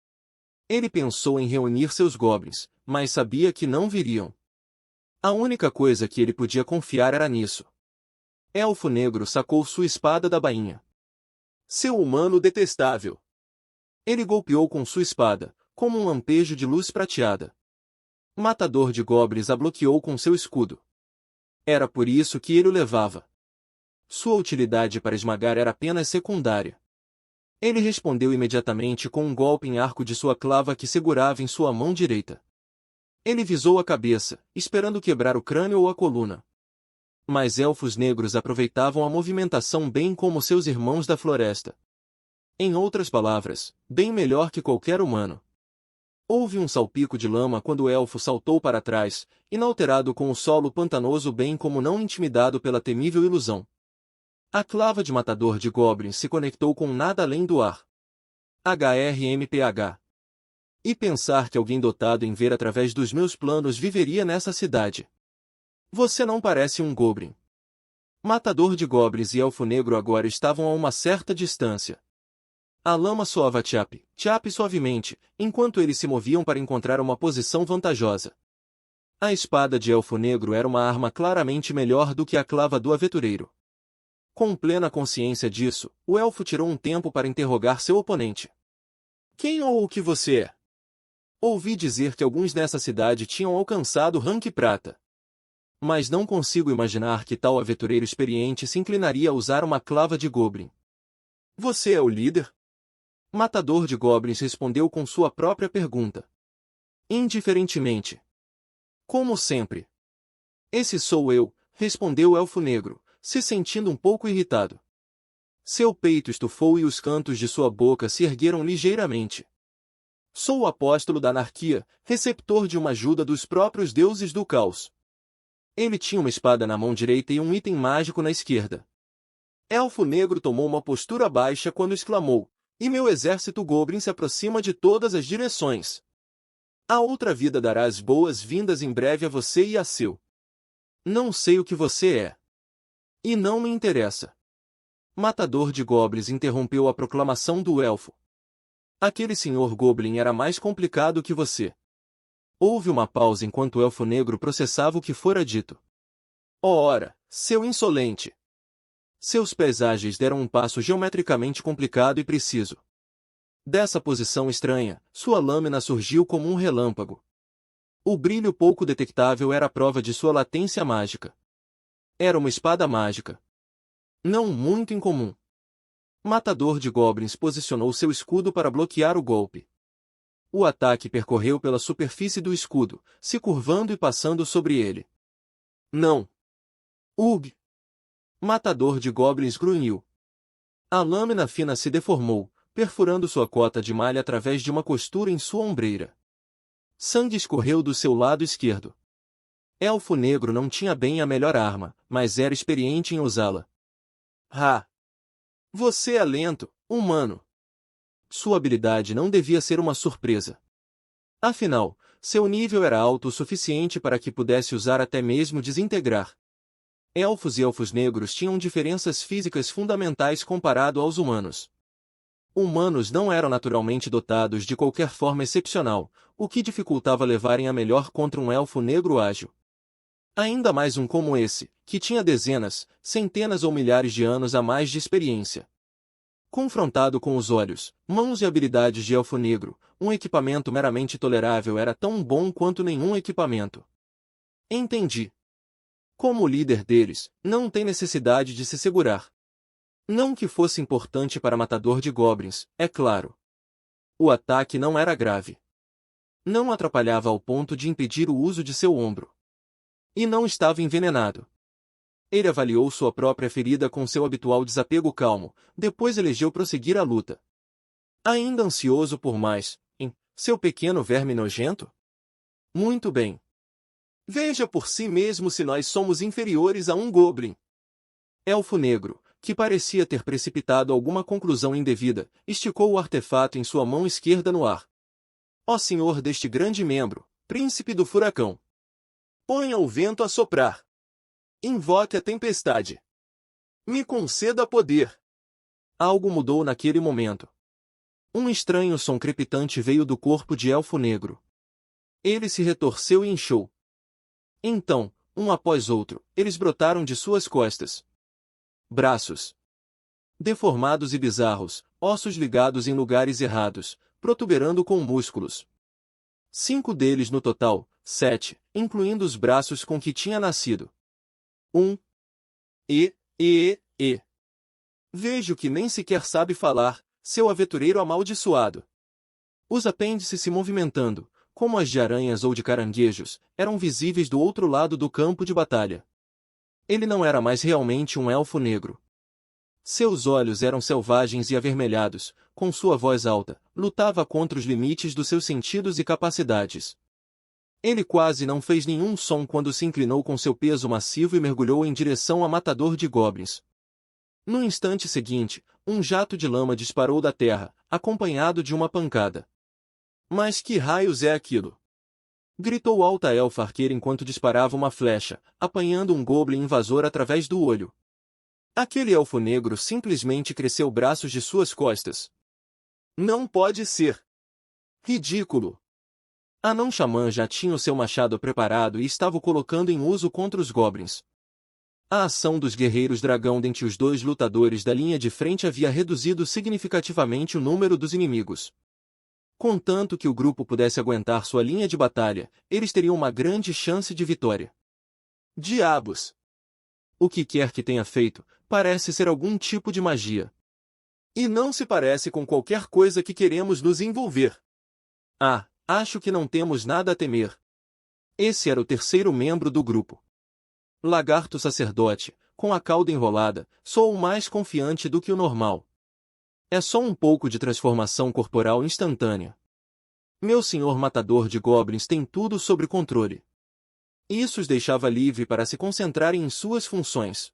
Ele pensou em reunir seus goblins, mas sabia que não viriam. A única coisa que ele podia confiar era nisso. Elfo Negro sacou sua espada da bainha. Seu humano detestável. Ele golpeou com sua espada, como um lampejo de luz prateada. Matador de Goblins a bloqueou com seu escudo. Era por isso que ele o levava. Sua utilidade para esmagar era apenas secundária. Ele respondeu imediatamente com um golpe em arco de sua clava que segurava em sua mão direita. Ele visou a cabeça, esperando quebrar o crânio ou a coluna. Mas elfos negros aproveitavam a movimentação bem como seus irmãos da floresta. Em outras palavras, bem melhor que qualquer humano. Houve um salpico de lama quando o elfo saltou para trás, inalterado com o solo pantanoso bem como não intimidado pela temível ilusão. A clava de matador de goblins se conectou com nada além do ar. HRMPH. E pensar que alguém dotado em ver através dos meus planos viveria nessa cidade. Você não parece um goblin. Matador de goblins e elfo negro agora estavam a uma certa distância. A lama soava tchape suavemente, enquanto eles se moviam para encontrar uma posição vantajosa. A espada de elfo negro era uma arma claramente melhor do que a clava do aventureiro. Com plena consciência disso, o elfo tirou um tempo para interrogar seu oponente. Quem ou o que você é? Ouvi dizer que alguns nessa cidade tinham alcançado rank prata. Mas não consigo imaginar que tal aventureiro experiente se inclinaria a usar uma clava de goblin. Você é o líder? Matador de goblins respondeu com sua própria pergunta. Indiferentemente. Como sempre. Esse sou eu, respondeu o elfo negro, se sentindo um pouco irritado. Seu peito estufou e os cantos de sua boca se ergueram ligeiramente. Sou o apóstolo da anarquia, receptor de uma ajuda dos próprios deuses do caos. Ele tinha uma espada na mão direita e um item mágico na esquerda. Elfo negro tomou uma postura baixa quando exclamou, e meu exército goblin se aproxima de todas as direções. A outra vida dará as boas-vindas em breve a você e a seu. Não sei o que você é. E não me interessa. Matador de goblins interrompeu a proclamação do elfo. Aquele senhor goblin era mais complicado que você. Houve uma pausa enquanto o elfo negro processava o que fora dito. Ora, seu insolente! Seus pés ágeis deram um passo geometricamente complicado e preciso. Dessa posição estranha, sua lâmina surgiu como um relâmpago. O brilho pouco detectável era a prova de sua latência mágica. Era uma espada mágica. Não muito incomum. Matador de goblins posicionou seu escudo para bloquear o golpe. O ataque percorreu pela superfície do escudo, se curvando e passando sobre ele. Não. Ugh! Matador de goblins grunhiu. A lâmina fina se deformou, perfurando sua cota de malha através de uma costura em sua ombreira. Sangue escorreu do seu lado esquerdo. Elfo negro não tinha bem a melhor arma, mas era experiente em usá-la. Ah! Você é lento, humano. Sua habilidade não devia ser uma surpresa. Afinal, seu nível era alto o suficiente para que pudesse usar até mesmo desintegrar. Elfos e elfos negros tinham diferenças físicas fundamentais comparado aos humanos. Humanos não eram naturalmente dotados de qualquer forma excepcional, o que dificultava levarem a melhor contra um elfo negro ágil. Ainda mais um como esse, que tinha dezenas, centenas ou milhares de anos a mais de experiência. Confrontado com os olhos, mãos e habilidades de elfo negro, um equipamento meramente tolerável era tão bom quanto nenhum equipamento. Entendi. Como líder deles, não tem necessidade de se segurar. Não que fosse importante para matador de goblins, é claro. O ataque não era grave. Não atrapalhava ao ponto de impedir o uso de seu ombro. E não estava envenenado. Ele avaliou sua própria ferida com seu habitual desapego calmo, depois elegeu prosseguir a luta. Ainda ansioso por mais, seu pequeno verme nojento? Muito bem. Veja por si mesmo se nós somos inferiores a um goblin. Elfo negro, que parecia ter precipitado alguma conclusão indevida, esticou o artefato em sua mão esquerda no ar. Ó senhor deste grande membro, príncipe do furacão. Ponha o vento a soprar. Invoque a tempestade. Me conceda poder. Algo mudou naquele momento. Um estranho som crepitante veio do corpo de elfo negro. Ele se retorceu e inchou. Então, um após outro, eles brotaram de suas costas. Braços. Deformados e bizarros, ossos ligados em lugares errados, protuberando com músculos. 5 deles no total, 7, incluindo os braços com que tinha nascido. Vejo que nem sequer sabe falar, seu aventureiro amaldiçoado. Os apêndices se movimentando, como as de aranhas ou de caranguejos, eram visíveis do outro lado do campo de batalha. Ele não era mais realmente um elfo negro. Seus olhos eram selvagens e avermelhados, com sua voz alta, lutava contra os limites dos seus sentidos e capacidades. Ele quase não fez nenhum som quando se inclinou com seu peso massivo e mergulhou em direção a matador de goblins. No instante seguinte, um jato de lama disparou da terra, acompanhado de uma pancada. Mas que raios é aquilo? Gritou alta elfa arqueira enquanto disparava uma flecha, apanhando um goblin invasor através do olho. Aquele elfo negro simplesmente cresceu braços de suas costas. Não pode ser! Ridículo! Anão Xamã já tinha o seu machado preparado e estava o colocando em uso contra os goblins. A ação dos guerreiros dragão dentre os dois lutadores da linha de frente havia reduzido significativamente o número dos inimigos. Contanto que o grupo pudesse aguentar sua linha de batalha, eles teriam uma grande chance de vitória. Diabos! O que quer que tenha feito, parece ser algum tipo de magia. E não se parece com qualquer coisa que queremos nos envolver. Ah, acho que não temos nada a temer. Esse era o terceiro membro do grupo. Lagarto sacerdote, com a cauda enrolada, sou mais confiante do que o normal. É só um pouco de transformação corporal instantânea. Meu senhor matador de goblins tem tudo sob controle. Isso os deixava livre para se concentrarem em suas funções.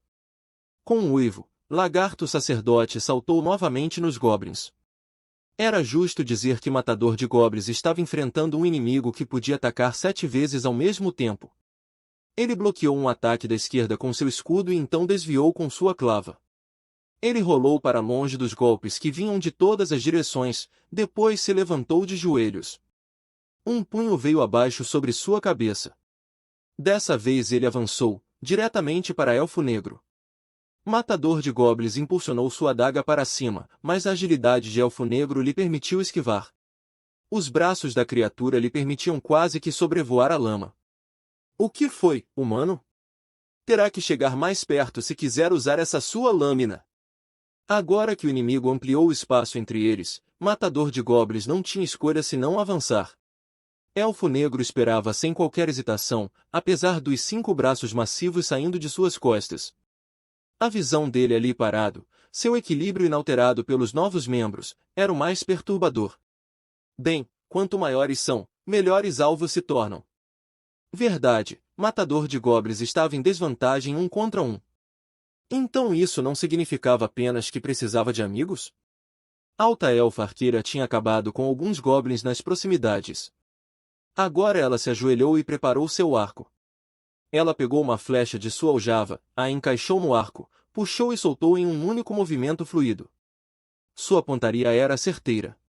Com um uivo, Lagarto sacerdote saltou novamente nos goblins. Era justo dizer que Matador de Goblins estava enfrentando um inimigo que podia atacar 7 vezes ao mesmo tempo. Ele bloqueou um ataque da esquerda com seu escudo e então desviou com sua clava. Ele rolou para longe dos golpes que vinham de todas as direções, depois se levantou de joelhos. Um punho veio abaixo sobre sua cabeça. Dessa vez ele avançou, diretamente para Elfo Negro. Matador de Goblins impulsionou sua adaga para cima, mas a agilidade de Elfo Negro lhe permitiu esquivar. Os braços da criatura lhe permitiam quase que sobrevoar a lama. O que foi, humano? Terá que chegar mais perto se quiser usar essa sua lâmina. Agora que o inimigo ampliou o espaço entre eles, Matador de Goblins não tinha escolha senão avançar. Elfo Negro esperava sem qualquer hesitação, apesar dos 5 braços massivos saindo de suas costas. A visão dele ali parado, seu equilíbrio inalterado pelos novos membros, era o mais perturbador. Bem, quanto maiores são, melhores alvos se tornam. Verdade, Matador de Goblins estava em desvantagem 1 contra 1. Então isso não significava apenas que precisava de amigos? Alta Elfa Arqueira tinha acabado com alguns goblins nas proximidades. Agora ela se ajoelhou e preparou seu arco. Ela pegou uma flecha de sua aljava, a encaixou no arco, puxou e soltou em um único movimento fluido. Sua pontaria era certeira.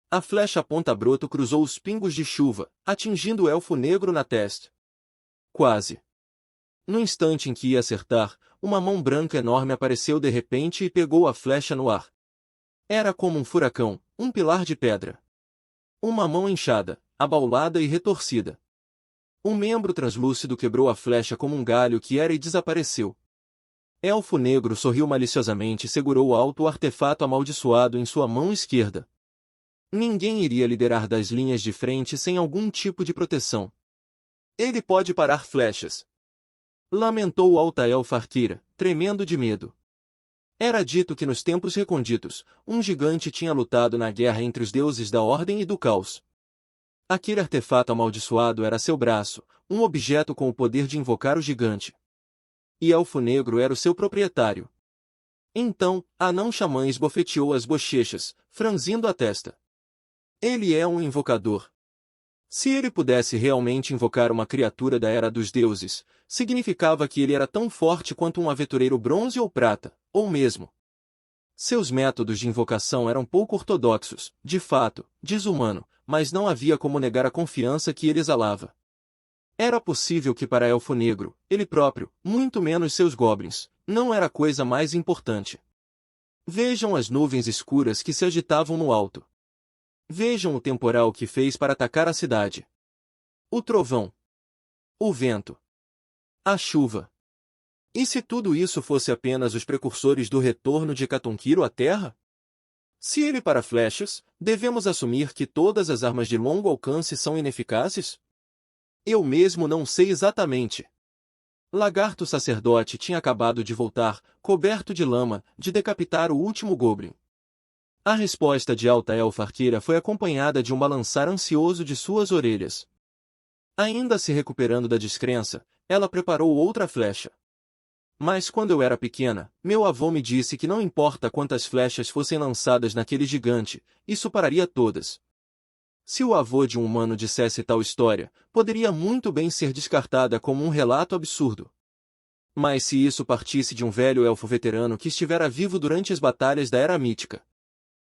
A flecha ponta-broto cruzou os pingos de chuva, atingindo o Elfo Negro na testa. Quase. No instante em que ia acertar, uma mão branca enorme apareceu de repente e pegou a flecha no ar. Era como um furacão, um pilar de pedra. Uma mão inchada, abaulada e retorcida. Um membro translúcido quebrou a flecha como um galho que era e desapareceu. Elfo Negro sorriu maliciosamente e segurou alto o artefato amaldiçoado em sua mão esquerda. Ninguém iria liderar das linhas de frente sem algum tipo de proteção. Ele pode parar flechas. Lamentou Alta Elfa Arqueira, tremendo de medo. Era dito que nos tempos recônditos, um gigante tinha lutado na guerra entre os deuses da Ordem e do Caos. Aquele artefato amaldiçoado era seu braço, um objeto com o poder de invocar o gigante. E Elfo Negro era o seu proprietário. Então, Anão Xamã esbofeteou as bochechas, franzindo a testa. Ele é um invocador. Se ele pudesse realmente invocar uma criatura da Era dos Deuses, significava que ele era tão forte quanto um aventureiro bronze ou prata, ou mesmo. Seus métodos de invocação eram pouco ortodoxos, de fato, desumano, mas não havia como negar a confiança que ele exalava. Era possível que para Elfo Negro, ele próprio, muito menos seus goblins, não era a coisa mais importante. Vejam as nuvens escuras que se agitavam no alto. Vejam o temporal que fez para atacar a cidade. O trovão. O vento. A chuva. E se tudo isso fosse apenas os precursores do retorno de Catunkiro à Terra? Se ele para flechas, devemos assumir que todas as armas de longo alcance são ineficazes? Eu mesmo não sei exatamente. Lagarto sacerdote tinha acabado de voltar, coberto de lama, de decapitar o último goblin. A resposta de Alta Elfa Arqueira foi acompanhada de um balançar ansioso de suas orelhas. Ainda se recuperando da descrença, ela preparou outra flecha. Mas quando eu era pequena, meu avô me disse que não importa quantas flechas fossem lançadas naquele gigante, isso pararia todas. Se o avô de um humano dissesse tal história, poderia muito bem ser descartada como um relato absurdo. Mas se isso partisse de um velho elfo veterano que estivera vivo durante as batalhas da Era Mítica.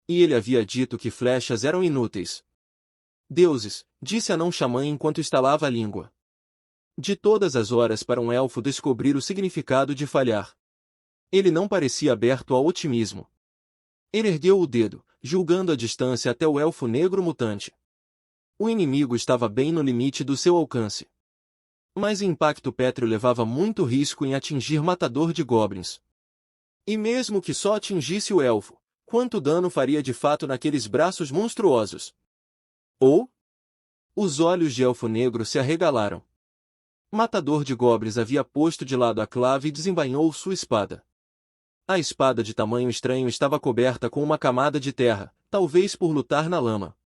E ele havia dito que flechas eram inúteis. Deuses, disse Anão Xamã enquanto estalava a língua. De todas as horas para um elfo descobrir o significado de falhar. Ele não parecia aberto ao otimismo. Ele ergueu o dedo, julgando a distância até o elfo negro mutante. O inimigo estava bem no limite do seu alcance. Mas impacto pétreo levava muito risco em atingir Matador de Goblins. E mesmo que só atingisse o elfo, quanto dano faria de fato naqueles braços monstruosos? Ou? Os olhos de Elfo Negro se arregalaram. Matador de Goblins havia posto de lado a clave e desembainhou sua espada. A espada de tamanho estranho estava coberta com uma camada de terra, talvez por lutar na lama.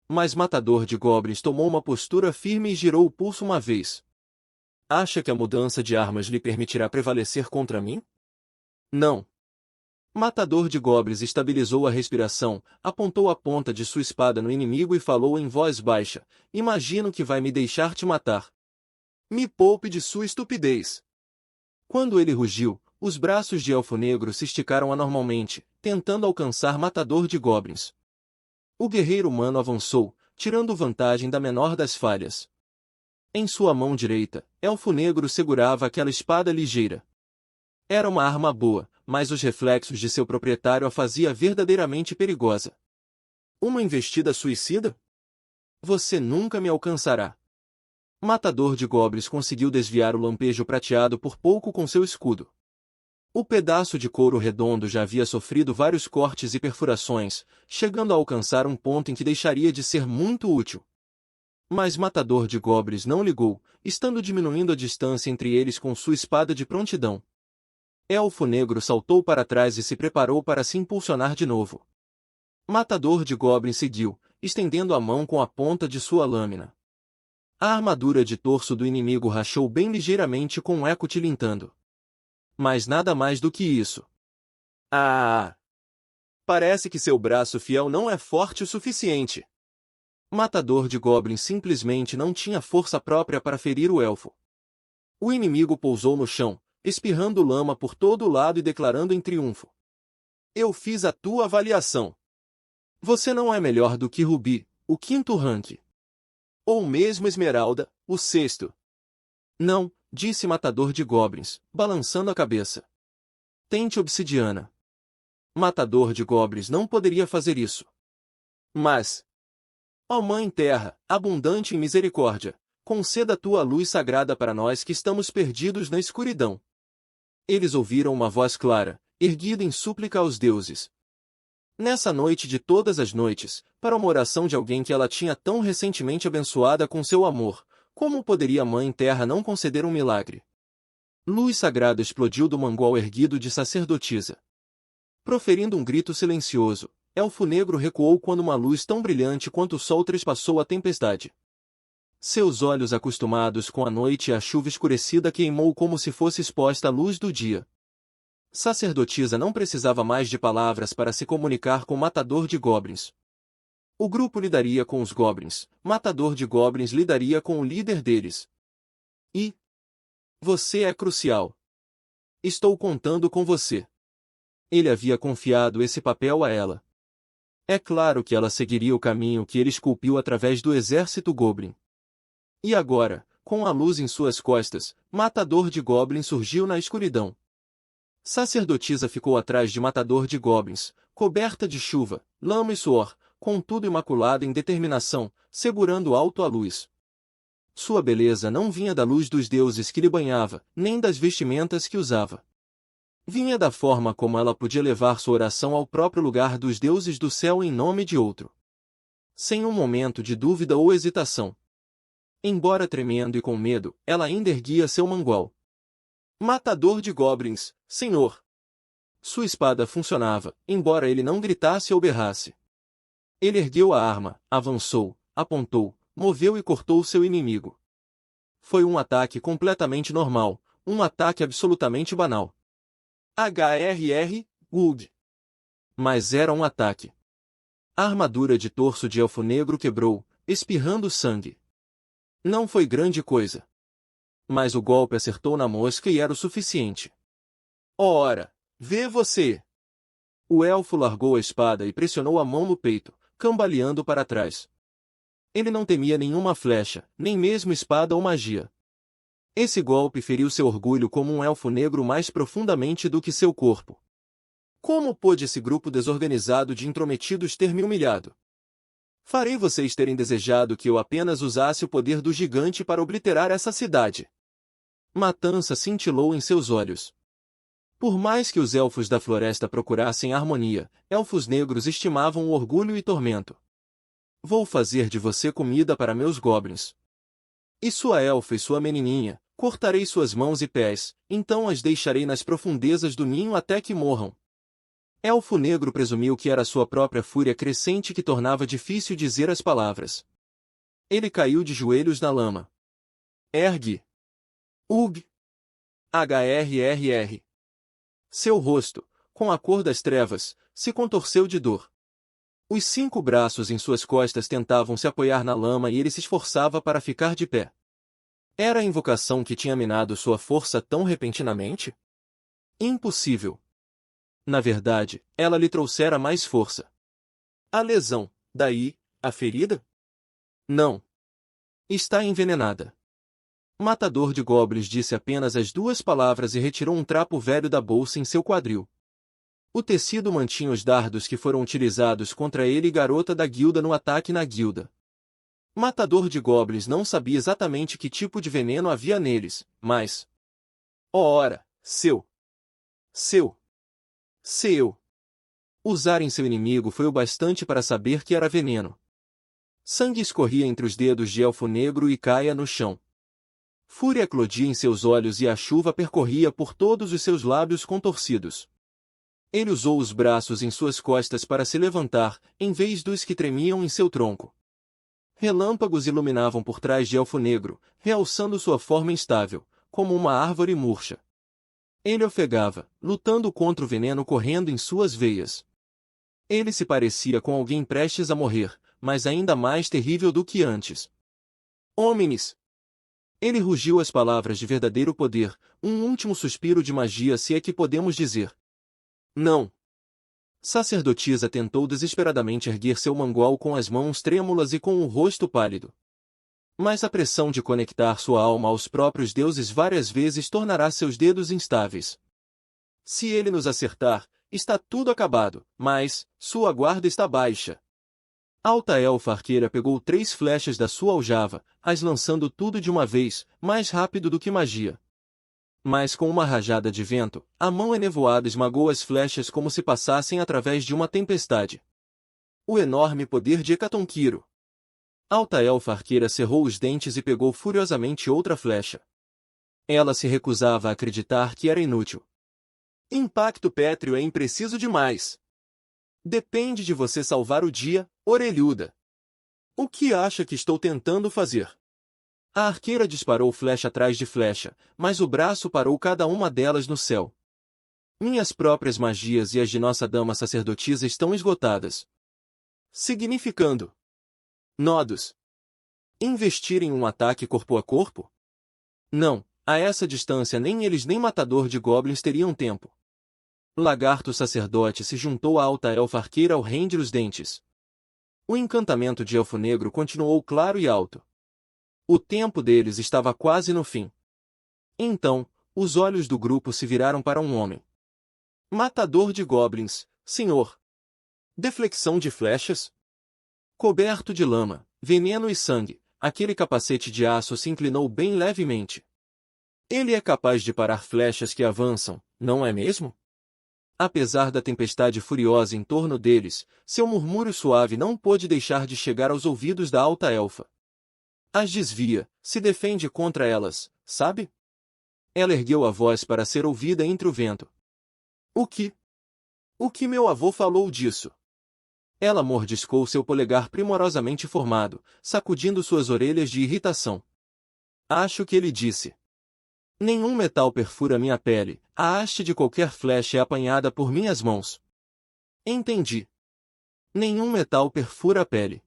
Mas Matador de Goblins tomou uma postura firme e girou o pulso uma vez. Acha que a mudança de armas lhe permitirá prevalecer contra mim? Não. Matador de Goblins estabilizou a respiração, apontou a ponta de sua espada no inimigo e falou em voz baixa: imagino que vai me deixar te matar. Me poupe de sua estupidez. Quando ele rugiu, os braços de Elfo Negro se esticaram anormalmente, tentando alcançar Matador de Goblins. O guerreiro humano avançou, tirando vantagem da menor das falhas. Em sua mão direita, Elfo Negro segurava aquela espada ligeira. Era uma arma boa, mas os reflexos de seu proprietário a fazia verdadeiramente perigosa. Uma investida suicida? Você nunca me alcançará. Matador de Goblins conseguiu desviar o lampejo prateado por pouco com seu escudo. O pedaço de couro redondo já havia sofrido vários cortes e perfurações, chegando a alcançar um ponto em que deixaria de ser muito útil. Mas Matador de Goblins não ligou, estando diminuindo a distância entre eles com sua espada de prontidão. Elfo Negro saltou para trás e se preparou para se impulsionar de novo. Matador de Goblins seguiu, estendendo a mão com a ponta de sua lâmina. A armadura de torso do inimigo rachou bem ligeiramente com um eco tilintando. Mas nada mais do que isso. Ah! Parece que seu braço fiel não é forte o suficiente. Matador de Goblins simplesmente não tinha força própria para ferir o elfo. O inimigo pousou no chão, espirrando lama por todo o lado e declarando em triunfo: eu fiz a tua avaliação. Você não é melhor do que Rubi, o 5º rank. Ou mesmo Esmeralda, o 6º. Não, disse Matador de Goblins, balançando a cabeça. Tente Obsidiana. Matador de Goblins não poderia fazer isso. Mas, ó Mãe Terra, abundante em misericórdia, conceda tua luz sagrada para nós que estamos perdidos na escuridão. Eles ouviram uma voz clara, erguida em súplica aos deuses. Nessa noite de todas as noites, para uma oração de alguém que ela tinha tão recentemente abençoada com seu amor, como poderia a Mãe Terra não conceder um milagre? Luz sagrada explodiu do mangual erguido de sacerdotisa. Proferindo um grito silencioso, Elfo Negro recuou quando uma luz tão brilhante quanto o sol trespassou a tempestade. Seus olhos acostumados com a noite e a chuva escurecida queimou como se fosse exposta à luz do dia. Sacerdotisa não precisava mais de palavras para se comunicar com Matador de Goblins. O grupo lidaria com os Goblins, Matador de Goblins lidaria com o líder deles. E você é crucial. Estou contando com você. Ele havia confiado esse papel a ela. É claro que ela seguiria o caminho que ele esculpiu através do exército Goblin. E agora, com a luz em suas costas, Matador de Goblins surgiu na escuridão. Sacerdotisa ficou atrás de Matador de Goblins, coberta de chuva, lama e suor, contudo imaculada em determinação, segurando alto a luz. Sua beleza não vinha da luz dos deuses que lhe banhava, nem das vestimentas que usava. Vinha da forma como ela podia levar sua oração ao próprio lugar dos deuses do céu em nome de outro. Sem um momento de dúvida ou hesitação. Embora tremendo e com medo, ela ainda erguia seu mangual. Matador de Goblins, senhor! Sua espada funcionava, embora ele não gritasse ou berrasse. Ele ergueu a arma, avançou, apontou, moveu e cortou seu inimigo. Foi um ataque completamente normal, um ataque absolutamente banal. Good. Mas era um ataque. A armadura de torso de Elfo Negro quebrou, espirrando sangue. Não foi grande coisa. Mas o golpe acertou na mosca e era o suficiente. Ora, vê você! O elfo largou a espada e pressionou a mão no peito, cambaleando para trás. Ele não temia nenhuma flecha, nem mesmo espada ou magia. Esse golpe feriu seu orgulho como um elfo negro mais profundamente do que seu corpo. Como pôde esse grupo desorganizado de intrometidos ter me humilhado? Farei vocês terem desejado que eu apenas usasse o poder do gigante para obliterar essa cidade. Matança cintilou em seus olhos. Por mais que os elfos da floresta procurassem harmonia, elfos negros estimavam o orgulho e tormento. Vou fazer de você comida para meus goblins. E sua elfa e sua menininha, cortarei suas mãos e pés, então as deixarei nas profundezas do ninho até que morram. Elfo negro presumiu que era sua própria fúria crescente que tornava difícil dizer as palavras. Ele caiu de joelhos na lama. Ergue. Ug. HRRR. Seu rosto, com a cor das trevas, se contorceu de dor. Os 5 braços em suas costas tentavam se apoiar na lama e ele se esforçava para ficar de pé. Era a invocação que tinha minado sua força tão repentinamente? Impossível. Na verdade, ela lhe trouxera mais força. A lesão, daí, a ferida? Não. Está envenenada. Matador de goblins disse apenas as 2 palavras e retirou um trapo velho da bolsa em seu quadril. O tecido mantinha os dardos que foram utilizados contra ele e garota da guilda no ataque na guilda. Matador de goblins não sabia exatamente que tipo de veneno havia neles, mas... Ora, seu! Usar em seu inimigo foi o bastante para saber que era veneno. Sangue escorria entre os dedos de elfo negro e caía no chão. Fúria eclodia em seus olhos e a chuva percorria por todos os seus lábios contorcidos. Ele usou os braços em suas costas para se levantar, em vez dos que tremiam em seu tronco. Relâmpagos iluminavam por trás de elfo negro, realçando sua forma instável, como uma árvore murcha. Ele ofegava, lutando contra o veneno correndo em suas veias. Ele se parecia com alguém prestes a morrer, mas ainda mais terrível do que antes. Homines! Ele rugiu as palavras de verdadeiro poder, um último suspiro de magia se é que podemos dizer. Não! Sacerdotisa tentou desesperadamente erguer seu mangual com as mãos trêmulas e com o rosto pálido. Mas a pressão de conectar sua alma aos próprios deuses várias vezes tornará seus dedos instáveis. Se ele nos acertar, está tudo acabado, mas sua guarda está baixa. A alta elfa arqueira pegou 3 flechas da sua aljava, as lançando tudo de uma vez, mais rápido do que magia. Mas com uma rajada de vento, a mão enevoada esmagou as flechas como se passassem através de uma tempestade. O enorme poder de Hecatonquiro. Alta elfa arqueira cerrou os dentes e pegou furiosamente outra flecha. Ela se recusava a acreditar que era inútil. Impacto pétreo é impreciso demais. Depende de você salvar o dia, orelhuda. O que acha que estou tentando fazer? A arqueira disparou flecha atrás de flecha, mas o braço parou cada uma delas no céu. Minhas próprias magias e as de nossa dama sacerdotisa estão esgotadas. Significando nodos. Investir em um ataque corpo a corpo? Não, a essa distância nem eles nem matador de goblins teriam tempo. Lagarto sacerdote se juntou à alta elfa arqueira ao render os dentes. O encantamento de elfo negro continuou claro e alto. O tempo deles estava quase no fim. Então, os olhos do grupo se viraram para um homem. Matador de goblins, senhor. Deflexão de flechas? Coberto de lama, veneno e sangue, aquele capacete de aço se inclinou bem levemente. Ele é capaz de parar flechas que avançam, não é mesmo? Apesar da tempestade furiosa em torno deles, seu murmúrio suave não pôde deixar de chegar aos ouvidos da alta elfa. As desvia, se defende contra elas, sabe? Ela ergueu a voz para ser ouvida entre o vento. O que? O que meu avô falou disso? Ela mordiscou seu polegar primorosamente formado, sacudindo suas orelhas de irritação. Acho que ele disse. Nenhum metal perfura minha pele, a haste de qualquer flecha é apanhada por minhas mãos. Entendi. Nenhum metal perfura a pele.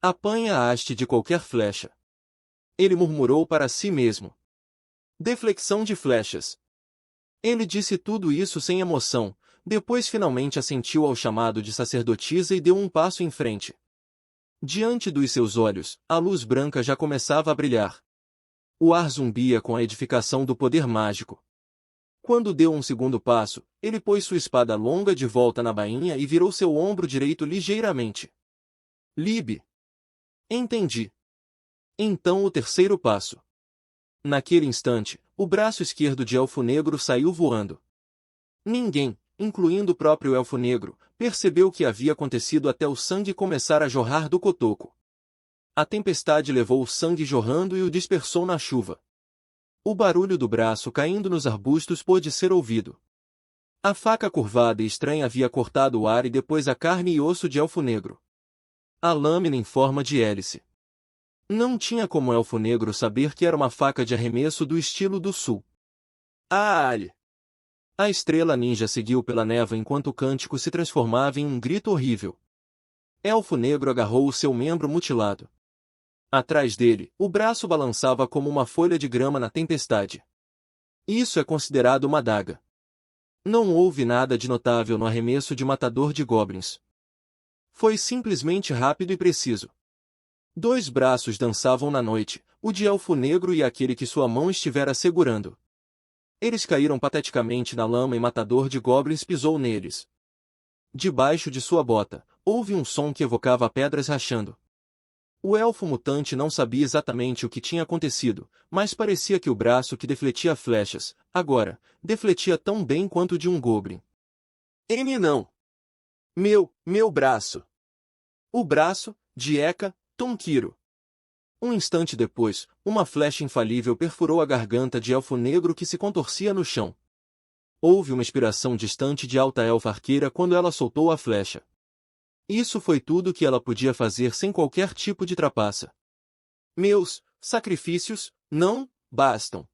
Apanha a haste de qualquer flecha. Ele murmurou para si mesmo. Deflexão de flechas. Ele disse tudo isso sem emoção, depois finalmente assentiu ao chamado de sacerdotisa e deu um passo em frente. Diante dos seus olhos, a luz branca já começava a brilhar. O ar zumbia com a edificação do poder mágico. Quando deu um segundo passo, ele pôs sua espada longa de volta na bainha e virou seu ombro direito ligeiramente. Lib. Entendi. Então o terceiro passo. Naquele instante, o braço esquerdo de Elfo Negro saiu voando. Ninguém, incluindo o próprio Elfo Negro, percebeu o que havia acontecido até o sangue começar a jorrar do cotoco. A tempestade levou o sangue jorrando e o dispersou na chuva. O barulho do braço caindo nos arbustos pôde ser ouvido. A faca curvada e estranha havia cortado o ar e depois a carne e osso de Elfo Negro. A lâmina em forma de hélice. Não tinha como Elfo Negro saber que era uma faca de arremesso do estilo do sul. Ali! A estrela ninja seguiu pela névoa enquanto o cântico se transformava em um grito horrível. Elfo Negro agarrou o seu membro mutilado. Atrás dele, o braço balançava como uma folha de grama na tempestade. Isso é considerado uma adaga. Não houve nada de notável no arremesso de matador de goblins. Foi simplesmente rápido e preciso. 2 braços dançavam na noite, o de Elfo Negro e aquele que sua mão estivera segurando. Eles caíram pateticamente na lama e matador de goblins pisou neles. Debaixo de sua bota, houve um som que evocava pedras rachando. O elfo mutante não sabia exatamente o que tinha acontecido, mas parecia que o braço que defletia flechas, agora, defletia tão bem quanto o de um goblin. Ele não! Meu braço! O braço, de Eka, Tonkiro. Um instante depois, uma flecha infalível perfurou a garganta de Elfo Negro que se contorcia no chão. Houve uma expiração distante de alta elfa arqueira quando ela soltou a flecha. Isso foi tudo que ela podia fazer sem qualquer tipo de trapaça. Meus sacrifícios não bastam.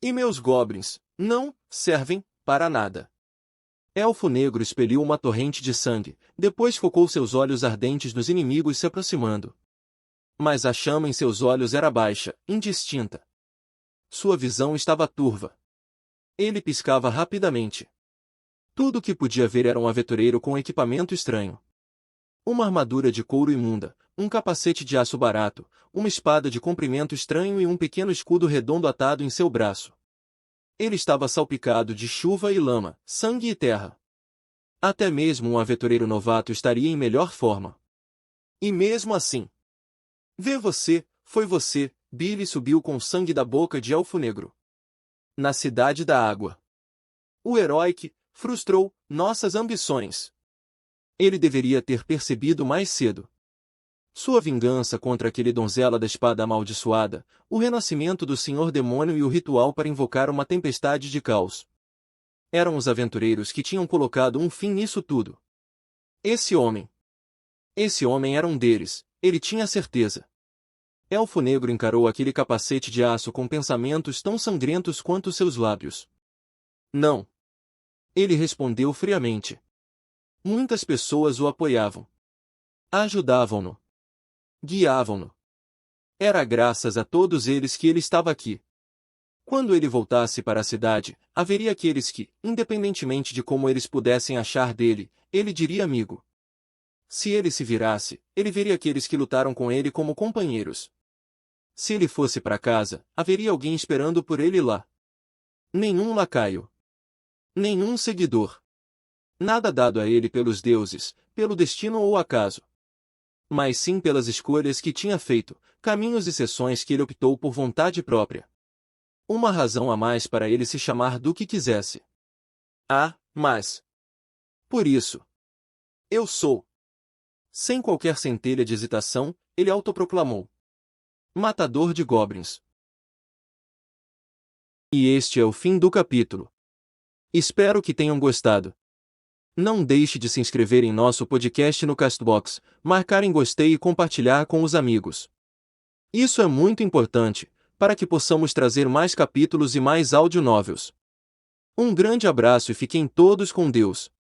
E meus goblins não servem para nada. Elfo Negro expeliu uma torrente de sangue, depois focou seus olhos ardentes nos inimigos se aproximando. Mas a chama em seus olhos era baixa, indistinta. Sua visão estava turva. Ele piscava rapidamente. Tudo o que podia ver era um aventureiro com equipamento estranho. Uma armadura de couro imunda, um capacete de aço barato, uma espada de comprimento estranho e um pequeno escudo redondo atado em seu braço. Ele estava salpicado de chuva e lama, sangue e terra. Até mesmo um aventureiro novato estaria em melhor forma. E mesmo assim... Foi você, Billy subiu com sangue da boca de Elfo Negro. Na Cidade da Água. O herói que frustrou nossas ambições. Ele deveria ter percebido mais cedo. Sua vingança contra aquele donzela da espada amaldiçoada, o renascimento do Senhor Demônio e o ritual para invocar uma tempestade de caos. Eram os aventureiros que tinham colocado um fim nisso tudo. Esse homem era um deles, ele tinha certeza. Elfo Negro encarou aquele capacete de aço com pensamentos tão sangrentos quanto seus lábios. Não. Ele respondeu friamente. Muitas pessoas o apoiavam. Ajudavam-no. Guiavam-no. Era graças a todos eles que ele estava aqui. Quando ele voltasse para a cidade, haveria aqueles que, independentemente de como eles pudessem achar dele, ele diria amigo. Se ele se virasse, ele veria aqueles que lutaram com ele como companheiros. Se ele fosse para casa, haveria alguém esperando por ele lá. Nenhum lacaio. Nenhum seguidor. Nada dado a ele pelos deuses, pelo destino ou acaso. Mas sim pelas escolhas que tinha feito, caminhos e sessões que ele optou por vontade própria. Uma razão a mais para ele se chamar do que quisesse. Mas... Por isso. Eu sou. Sem qualquer centelha de hesitação, ele autoproclamou. Matador de goblins. E este é o fim do capítulo. Espero que tenham gostado. Não deixe de se inscrever em nosso podcast no Castbox, marcar em gostei e compartilhar com os amigos. Isso é muito importante, para que possamos trazer mais capítulos e mais áudio novels. Um grande abraço e fiquem todos com Deus.